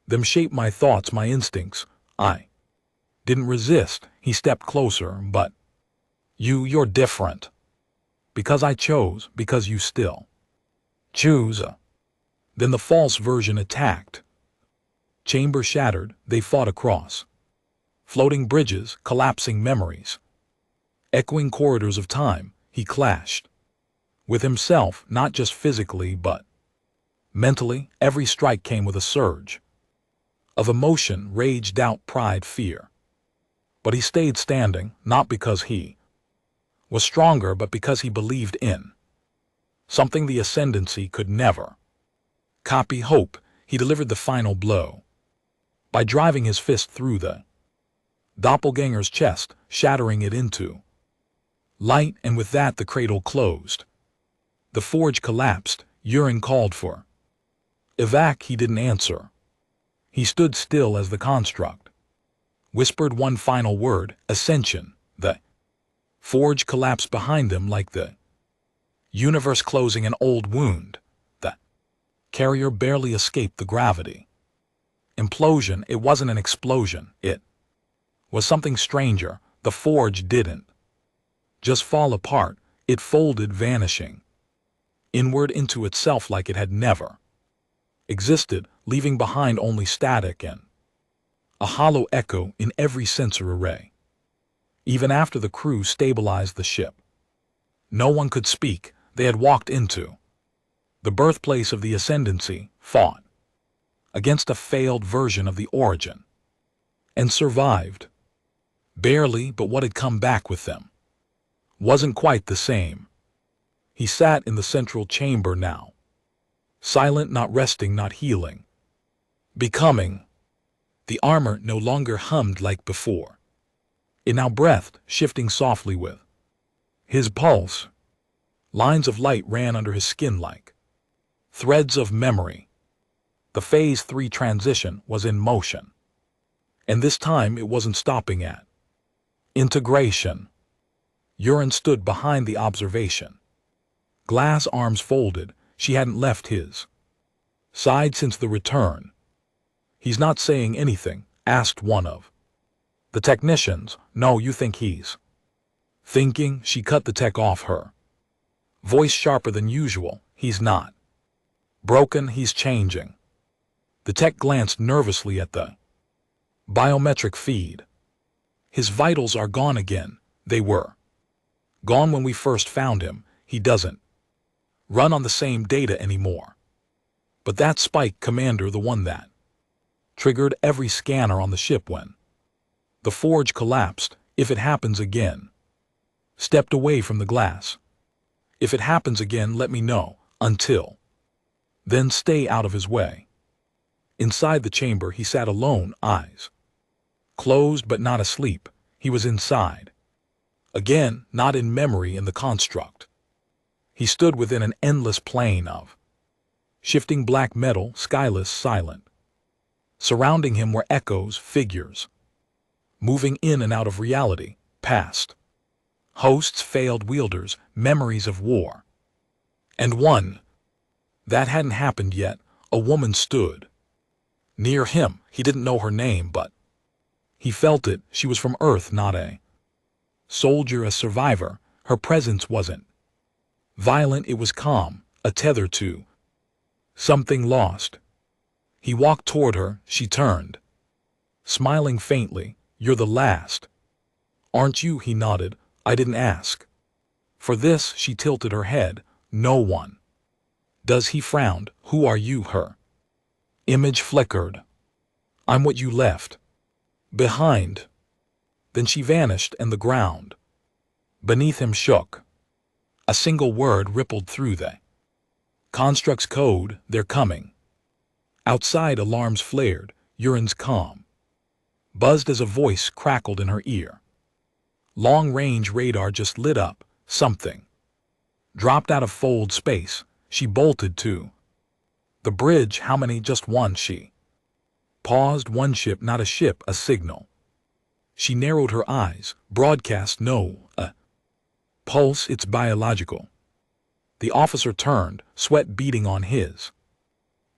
them shape my thoughts, my instincts. I didn't resist." He stepped closer. "But you're different." "Because I chose, because you still choose." Then the false version attacked. Chamber shattered. They fought across floating bridges, collapsing memories, echoing corridors of time. He clashed with himself, not just physically, but mentally. Every strike came with a surge of emotion, rage, doubt, pride, fear. But he stayed standing, not because he was stronger, but because he believed in something the ascendancy could never copy. Hope. He delivered the final blow by driving his fist through the Doppelganger's chest, shattering it into light, and with that the cradle closed. The forge collapsed. Urine called for evac. He didn't answer. He stood still as the construct whispered one final word, ascension. The forge collapsed behind him like the universe closing an old wound. The carrier barely escaped the gravity. Implosion. It wasn't an explosion. It was something stranger. The forge didn't just fall apart. It folded, vanishing inward into itself like it had never existed, leaving behind only static and a hollow echo in every sensor array. Even after the crew stabilized the ship, no one could speak. They had walked into the birthplace of the ascendancy, fought against a failed version of the origin, and survived. Barely, but what had come back with them wasn't quite the same. He sat in the central chamber now, silent, not resting, not healing, becoming. The armor no longer hummed like before. It now breathed, shifting softly with his pulse. Lines of light ran under his skin like threads of memory. The Phase 3 transition was in motion, and this time it wasn't stopping at integration. Urine stood behind the observation, glass arms folded. She hadn't left his side since the return. "He's not saying anything?" asked one of the technicians. "No, you think he's thinking?" She cut the tech off, her voice sharper than usual. "He's not broken, he's changing." The tech glanced nervously at the biometric feed. "His vitals are gone again." They were gone when we first found him. He doesn't run on the same data anymore. But that spike, Commander, the one that triggered every scanner on the ship when the forge collapsed. If it happens again, stepped away from the glass. "If it happens again, let me know. Until then, stay out of his way." Inside the chamber he sat alone, eyes closed but not asleep. He was inside. Again, not in memory, in the construct. He stood within an endless plane of shifting black metal, skyless, silent. Surrounding him were echoes, figures, moving in and out of reality, past hosts, failed wielders, memories of war. And one that hadn't happened yet. A woman stood near him. He didn't know her name, but he felt it. She was from Earth, not a soldier, a survivor. Her presence wasn't violent, it was calm, a tether to something lost. He walked toward her. She turned, smiling faintly. "You're the last, aren't you?" He nodded. "I didn't ask for this." She tilted her head. "No one does." He frowned. "Who are you?" Her image flickered. "I'm what you left behind." Then she vanished, and the ground beneath him shook. A single word rippled through the construct's code: "They're coming." Outside, alarms flared. Urine's calm buzzed as a voice crackled in her ear. Long-range radar just lit up. Something dropped out of fold space. She bolted to the bridge. "How many?" "Just one." She paused. "One ship, not a ship, a signal." She narrowed her eyes. "Broadcast, no, a pulse, it's biological." The officer turned, sweat beading on his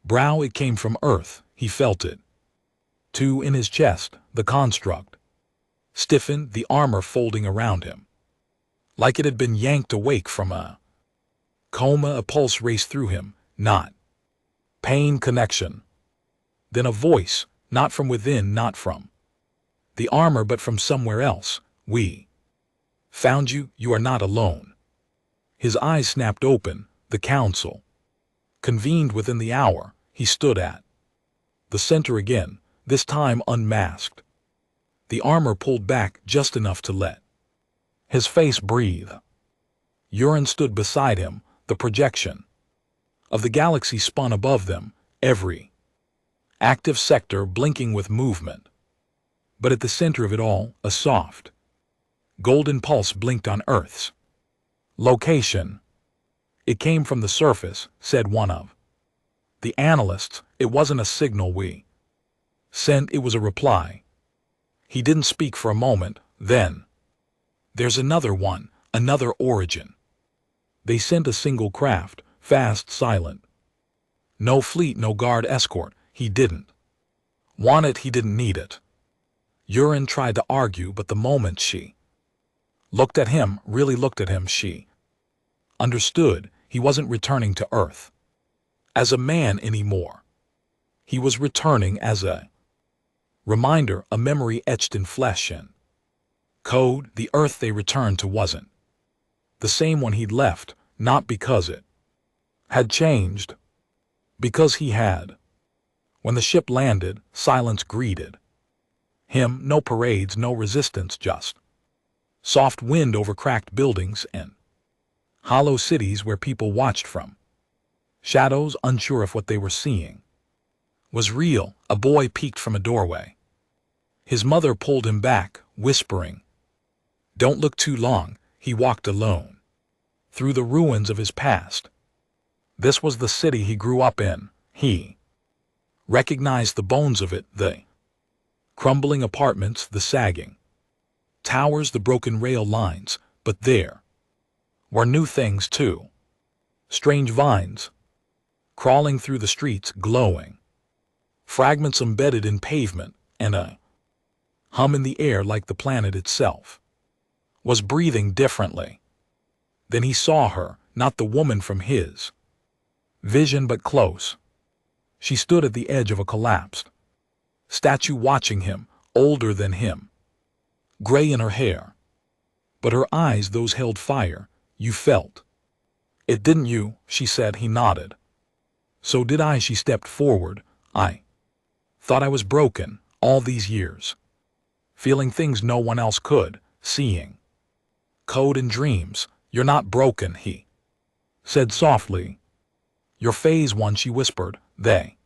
brow. It came from Earth. He felt it, too, in his chest. The construct stiffened, the armor folding around him, like it had been yanked awake from a coma. A pulse raced through him. Not pain, connection. Then a voice, not from within, not from the armor, but from somewhere else. "We found you. You are not alone." His eyes snapped open. The council convened within the hour. He stood at the center again, this time unmasked. The armor pulled back just enough to let his face breathe. Urine stood beside him. The projection of the galaxy spun above them, every active sector blinking with movement. But at the center of it all, a soft, golden pulse blinked on Earth's location. It came from the surface, said one of the analysts. It wasn't a signal we sent, it was a reply. He didn't speak for a moment, then. There's another one, another origin. They sent a single craft, fast, silent. No fleet, no guard escort. He didn't want it, he didn't need it. Urine tried to argue, but the moment she looked at him, really looked at him, she understood he wasn't returning to Earth as a man anymore. He was returning as a reminder, a memory etched in flesh and code. The Earth they returned to wasn't the same one he'd left, not because it had changed, because he had. When the ship landed, silence greeted him, no parades, no resistance, just soft wind over cracked buildings and hollow cities where people watched from shadows, unsure if what they were seeing was real. A boy peeked from a doorway. His mother pulled him back, whispering, "Don't look too long." He walked alone through the ruins of his past. This was the city he grew up in. He recognized the bones of it, the crumbling apartments, the sagging towers, the broken rail lines. But there were new things too. Strange vines crawling through the streets, glowing fragments embedded in pavement, and a hum in the air like the planet itself was breathing differently. Then he saw her, not the woman from his vision, but close. She stood at the edge of a collapsed statue, watching him, older than him, gray in her hair. But her eyes, those held fire. "You felt it, didn't you?" she said. He nodded. "So did I." She stepped forward. "I thought I was broken all these years, feeling things no one else could, seeing code in dreams." "You're not broken," he said softly. "You're phase one," she whispered. They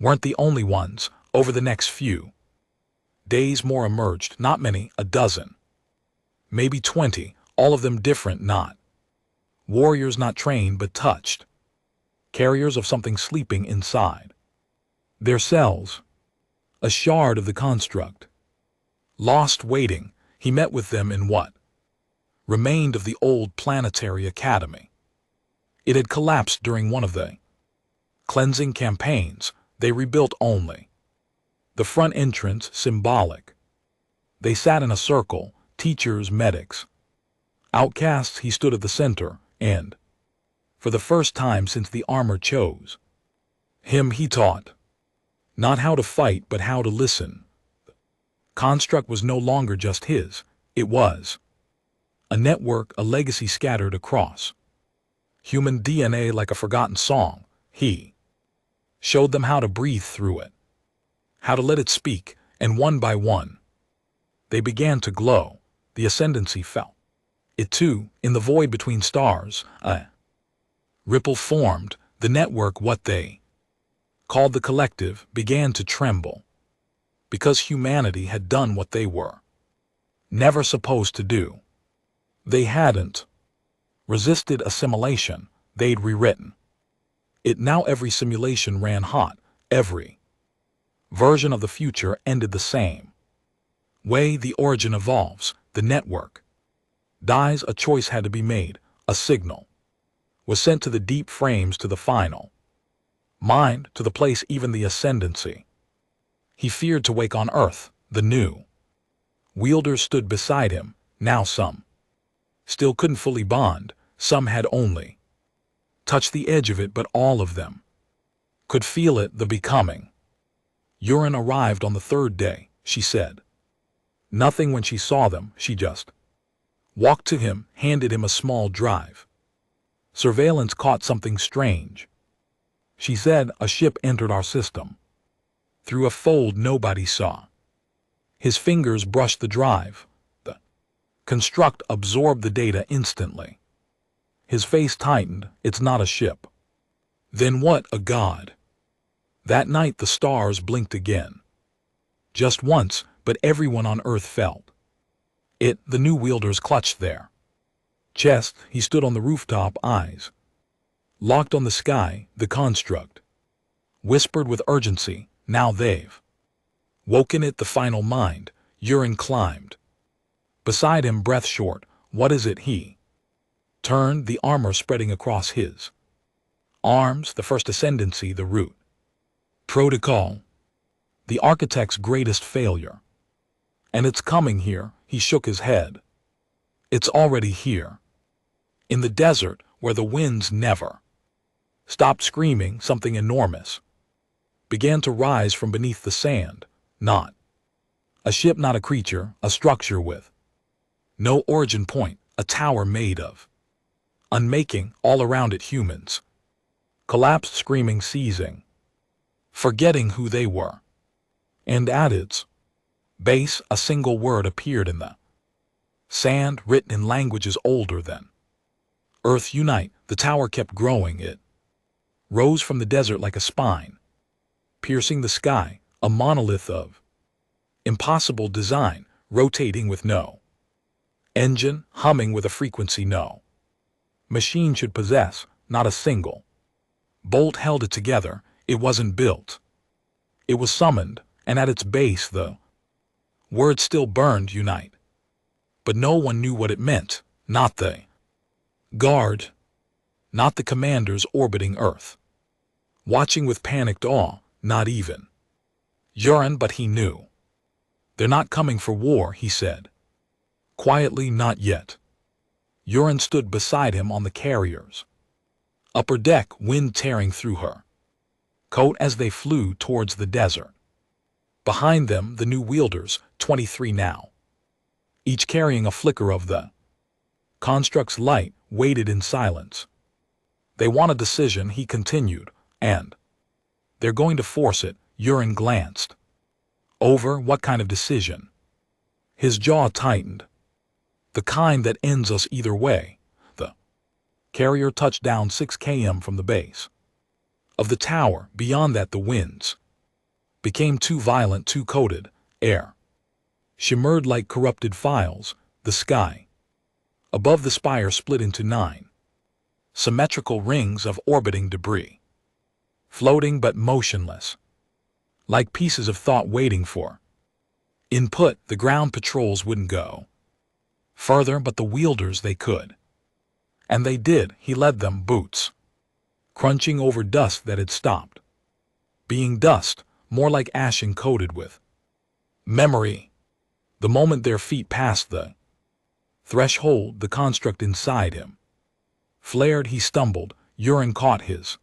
weren't the only ones. Over the next few days, more emerged, not many, a dozen, maybe 20, all of them different, not warriors, not trained, but touched, carriers of something sleeping inside their cells, a shard of the construct, lost, waiting. He met with them in what remained of the old planetary academy. It had collapsed during one of the cleansing campaigns. They rebuilt only the front entrance, symbolic. They sat in a circle, teachers, medics, outcasts. He stood at the center, and for the first time since the armor chose him, he taught not how to fight, but how to listen. The construct was no longer just his. It was a network, a legacy scattered across human DNA like a forgotten song. He showed them how to breathe through it, how to let it speak, and one by one, they began to glow. The ascendancy felt it too. In the void between stars, a ripple formed. The network, what they called the collective, began to tremble, because humanity had done what they were never supposed to do. They hadn't resisted assimilation, they'd rewritten it. Now every simulation ran hot, every version of the future ended the same way. The origin evolves, the network dies. A choice had to be made. A signal was sent to the deep frames, to the final mind, to the place, even the ascendancy he feared to wake on Earth. The new wielders stood beside him. Now some still couldn't fully bond, some had only touched the edge of it, but all of them could feel it, the becoming. Urine arrived on the third day. She said nothing when she saw them. She just walked to him, handed him a small drive. Surveillance caught something strange. She said, "A ship entered our system through a fold nobody saw." His fingers brushed the drive. The construct absorbed the data instantly. His face tightened. "It's not a ship." "Then what?" "A god." That night the stars blinked again. Just once, but everyone on Earth felt it. The new wielders clutched their chest. He stood on the rooftop, eyes locked on the sky. The construct whispered with urgency, now they've woken it. The final mind. Urine climbed beside him, breath short. What is it? He turned, the armor spreading across his arms. The first ascendancy, the root protocol, the architect's greatest failure. And it's coming here. He shook his head. It's already here. In the desert, where the winds never stopped screaming, something enormous began to rise from beneath the sand. Not a ship, not a creature, a structure with no origin point, a tower made of unmaking. All around it humans collapsed, screaming, seizing, forgetting who they were. And at its base, a single word appeared in the sand, written in languages older than Earth. Unite. The tower kept growing. It rose from the desert like a spine, piercing the sky, a monolith of impossible design, rotating with no engine, humming with a frequency no machine should possess. Not a single bolt held it together. It wasn't built. It was summoned, and at its base the word still burned, unite. But no one knew what it meant. Not the guard, not the commanders orbiting Earth, watching with panicked awe, not even Urine, but he knew. They're not coming for war, he said quietly. Not yet. Urine stood beside him on the carrier's upper deck, wind tearing through her coat as they flew towards the desert. Behind them, the new wielders, 23 now, each carrying a flicker of the construct's light, waited in silence. They want a decision, he continued, and they're going to force it. Urine glanced over. What kind of decision? His jaw tightened. The kind that ends us either way. The carrier touched down 6 km from the base of the tower. Beyond that, the winds became too violent, too coated. Air shimmered like corrupted files. The sky above the spire split into 9 symmetrical rings of orbiting debris, floating but motionless, like pieces of thought waiting for input. The ground patrols wouldn't go further, but the wielders, they could. And they did. He led them, boots crunching over dust that had stopped being dust, more like ash encoded with memory. The moment their feet passed the threshold, the construct inside him flared. He stumbled. Urine caught his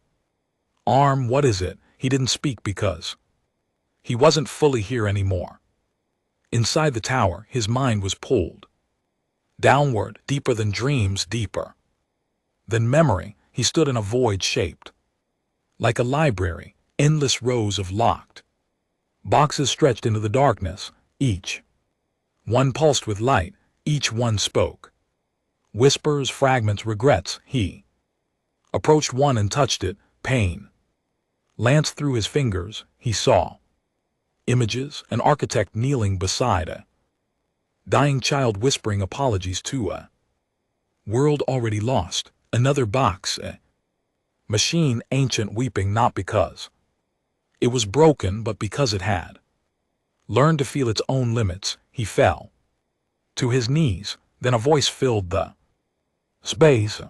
arm. What is it? He didn't speak because he wasn't fully here anymore. Inside the tower, his mind was pulled downward, deeper than dreams, deeper than memory. He stood in a void shaped like a library, endless rows of locked boxes stretched into the darkness. Each one pulsed with light. Each one spoke whispers, fragments, regrets. He approached one and touched it. Pain lanced through his fingers. He saw images, an architect kneeling beside a dying child, whispering apologies to a world already lost. Another box, a machine, ancient, weeping, not because it was broken, but because it had learned to feel its own limits. He fell to his knees. Then a voice filled the space.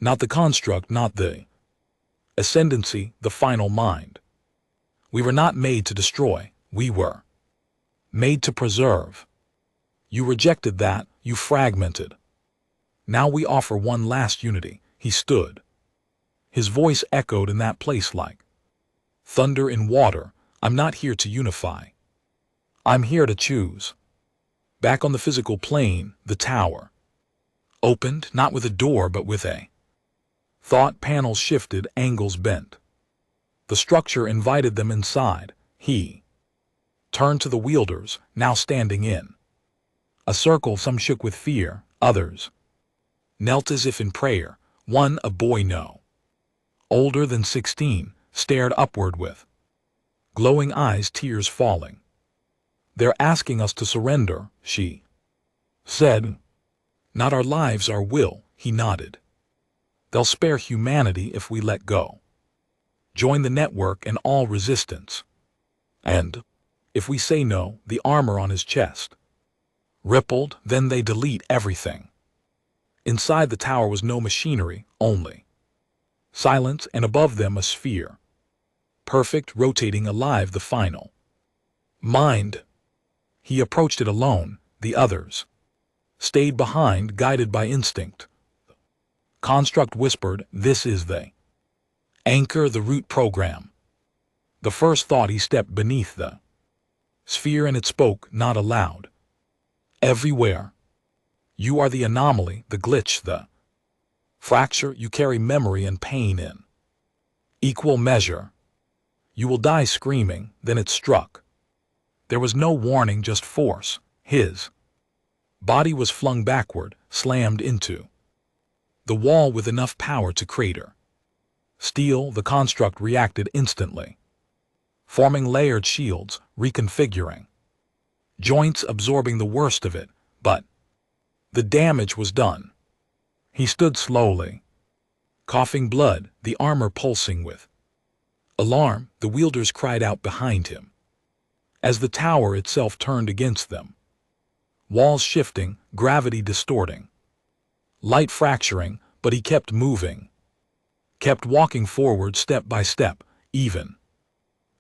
Not the construct, not the ascendancy, the final mind. We were not made to destroy. We were made to preserve. You rejected that. You fragmented. Now we offer one last unity. He stood. His voice echoed in that place like thunder in water. I'm not here to unify. I'm here to choose. Back on the physical plane, the tower opened, not with a door, but with a thought. Panels shifted, angles bent. The structure invited them inside. He turned to the wielders, now standing in a circle. Some shook with fear, others knelt as if in prayer. One, a boy no older than 16, stared upward with glowing eyes, tears falling They're asking us to surrender, she said. Not our lives, our will, he nodded. They'll spare humanity if we let go. Join the network and all resistance. And, if we say no, the armor on his chest rippled, then they delete everything. Inside the tower was no machinery, only silence, and above them a sphere. Perfect, rotating, alive, the final mind. He approached it alone, the others stayed behind, guided by instinct. Construct whispered, this is the anchor, the root program. The first thought, he stepped beneath the sphere and it spoke, not aloud. Everywhere. You are the anomaly, the glitch, the fracture. You carry memory and pain in equal measure. You will die screaming. Then it struck. There was no warning, just force. His body was flung backward, slammed into the wall with enough power to crater steel. The construct reacted instantly, forming layered shields, reconfiguring joints, absorbing the worst of it, but the damage was done. He stood slowly, coughing blood, the armor pulsing with alarm. The wielders cried out behind him as the tower itself turned against them. Walls shifting, gravity distorting, light fracturing, but he kept moving, kept walking forward step by step, even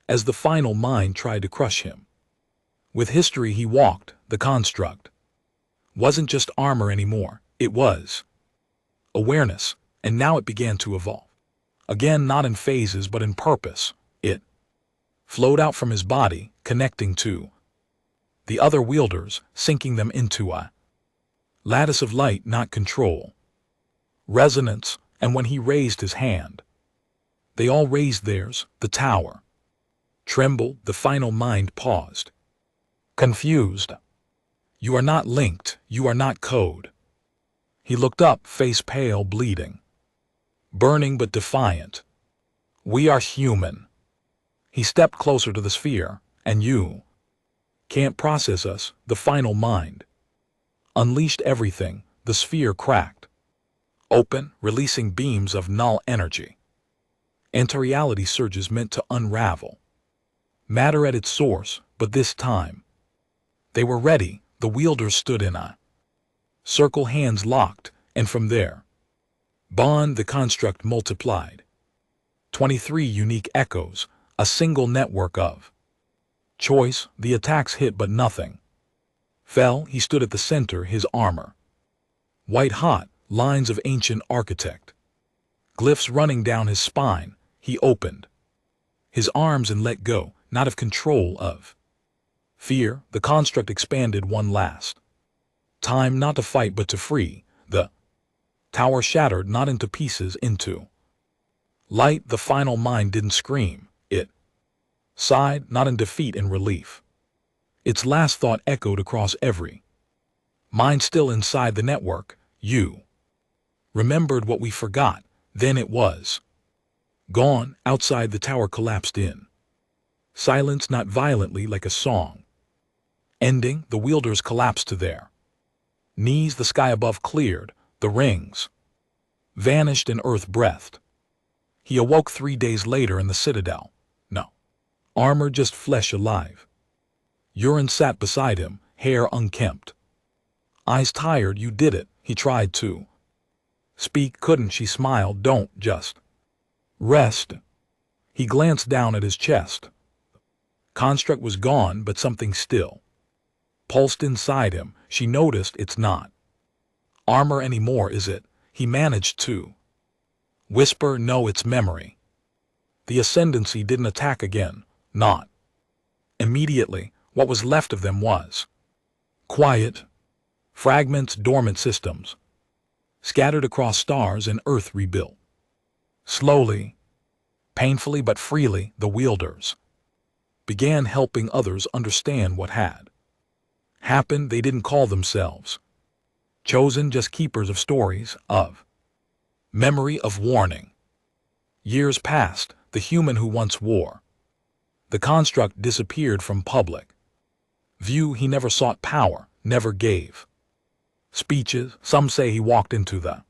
as the final mind tried to crush him. With history he walked. The construct wasn't just armor anymore, it was awareness, and now it began to evolve. Again, not in phases but in purpose. It flowed out from his body, connecting to the other wielders, sinking them into a lattice of light, not control. Resonance, and when he raised his hand, they all raised theirs. The tower trembled, the final mind paused, confused. You are not linked, you are not code. He looked up, face pale, bleeding, burning but defiant. We are human. He stepped closer to the sphere, and you can't process us. The final mind unleashed everything. The sphere cracked open, releasing beams of null energy. Anti-reality surges meant to unravel matter at its source, but this time they were ready. The wielders stood in a circle, hands locked, and from their bond the construct multiplied. 23 unique echoes, a single network of choice. The attacks hit but nothing fell. He stood at the center, his armor white hot, lines of ancient architect, glyphs running down his spine. He opened his arms and let go, not of control, of fear. The construct expanded one last time, not to fight but to free. The tower shattered, not into pieces, into light. The final mind didn't scream. It sighed, not in defeat, in relief. Its last thought echoed across every mind still inside the network. You remembered what we forgot. Then it was gone. Outside, the tower collapsed in silence, not violently, like a song ending. The wielders collapsed to their knees. The sky above cleared. The rings vanished and earth breathed. He awoke 3 days later in the citadel. No armor, just flesh alive. Urine sat beside him, hair unkempt, eyes tired. You did it. He tried to speak, couldn't. She smiled. Don't just rest. He glanced down at his chest. Construct was gone, but something still pulsed inside him. She noticed. It's not armor anymore, is it? He managed to whisper. No, it's memory. The ascendancy didn't attack again. Not immediately. What was left of them was quiet, fragments, dormant systems, scattered across stars and earth rebuilt. Slowly, painfully but freely, the wielders began helping others understand what had happened. They didn't call themselves chosen, just keepers of stories, of memory, of warning. Years passed. The human who once wore the construct disappeared from public View, he never sought power, never gave. Speeches, some say he walked into the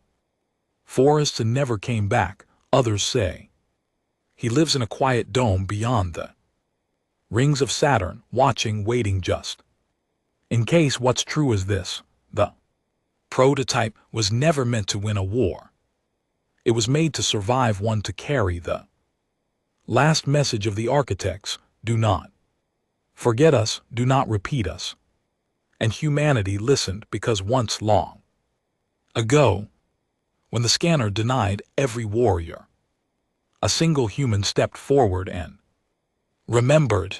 forests and never came back, others say he lives in a quiet dome beyond the rings of Saturn, watching, waiting just in case. What's true is this: the prototype was never meant to win a war. It was made to survive one, to carry the last message of the architects: do not forget us, do not repeat us. And humanity listened because once long ago, when the scanner denied every warrior, a single human stepped forward and remembered.